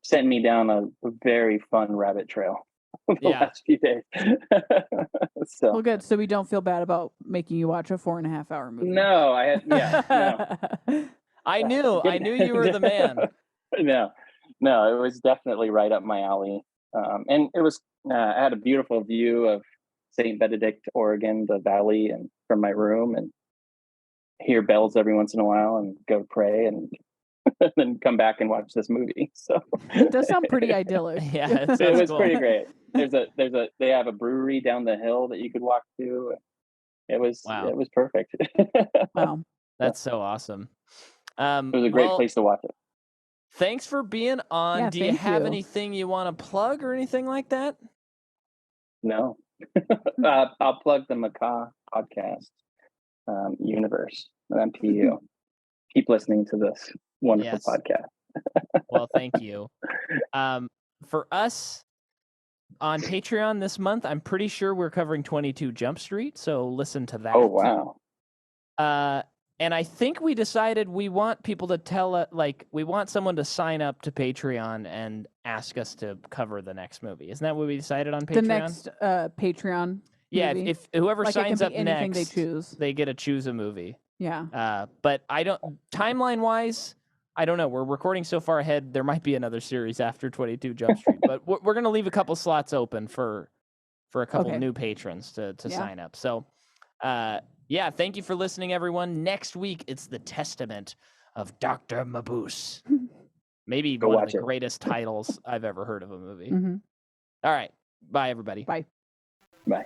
S3: sent me down a very fun rabbit trail the last few days. So
S2: well, good. So we don't feel bad about making you watch a 4.5 hour movie.
S3: No,
S1: I knew you were the man.
S3: No, it was definitely right up my alley. And it was I had a beautiful view of St. Benedict, Oregon, the valley, and from my room, and hear bells every once in a while, and go pray, and then come back and watch this movie. So
S2: it does sound pretty idyllic.
S1: Yeah,
S3: it was
S1: cool.
S3: pretty great. They have a brewery down the hill that you could walk to. It was perfect.
S2: Wow,
S1: that's so awesome.
S3: It was a great place to watch it.
S1: Thanks for being on.
S2: Yeah,
S1: Do you have anything you want to plug or anything like that?
S3: No. I'll plug the Macaw podcast universe, MPU. Keep listening to this wonderful podcast.
S1: Well, thank you. For us on Patreon this month, I'm pretty sure we're covering 22 Jump Street, so listen to that.
S3: Oh, wow.
S1: And I think we decided we want people to we want someone to sign up to Patreon and ask us to cover the next movie. Isn't that what we decided on Patreon?
S2: The next Patreon.
S1: Yeah,
S2: movie.
S1: if whoever signs up
S2: next,
S1: they choose. They get to choose a movie.
S2: Yeah.
S1: But timeline wise, I don't know. We're recording so far ahead. There might be another series after 22 Jump Street, but we're going to leave a couple slots open for a couple new patrons to sign up. So, thank you for listening, everyone. Next week, it's The Testament of Dr. Mabuse. Maybe one of the greatest titles I've ever heard of a movie.
S2: Mm-hmm.
S1: All right. Bye, everybody.
S2: Bye.
S3: Bye.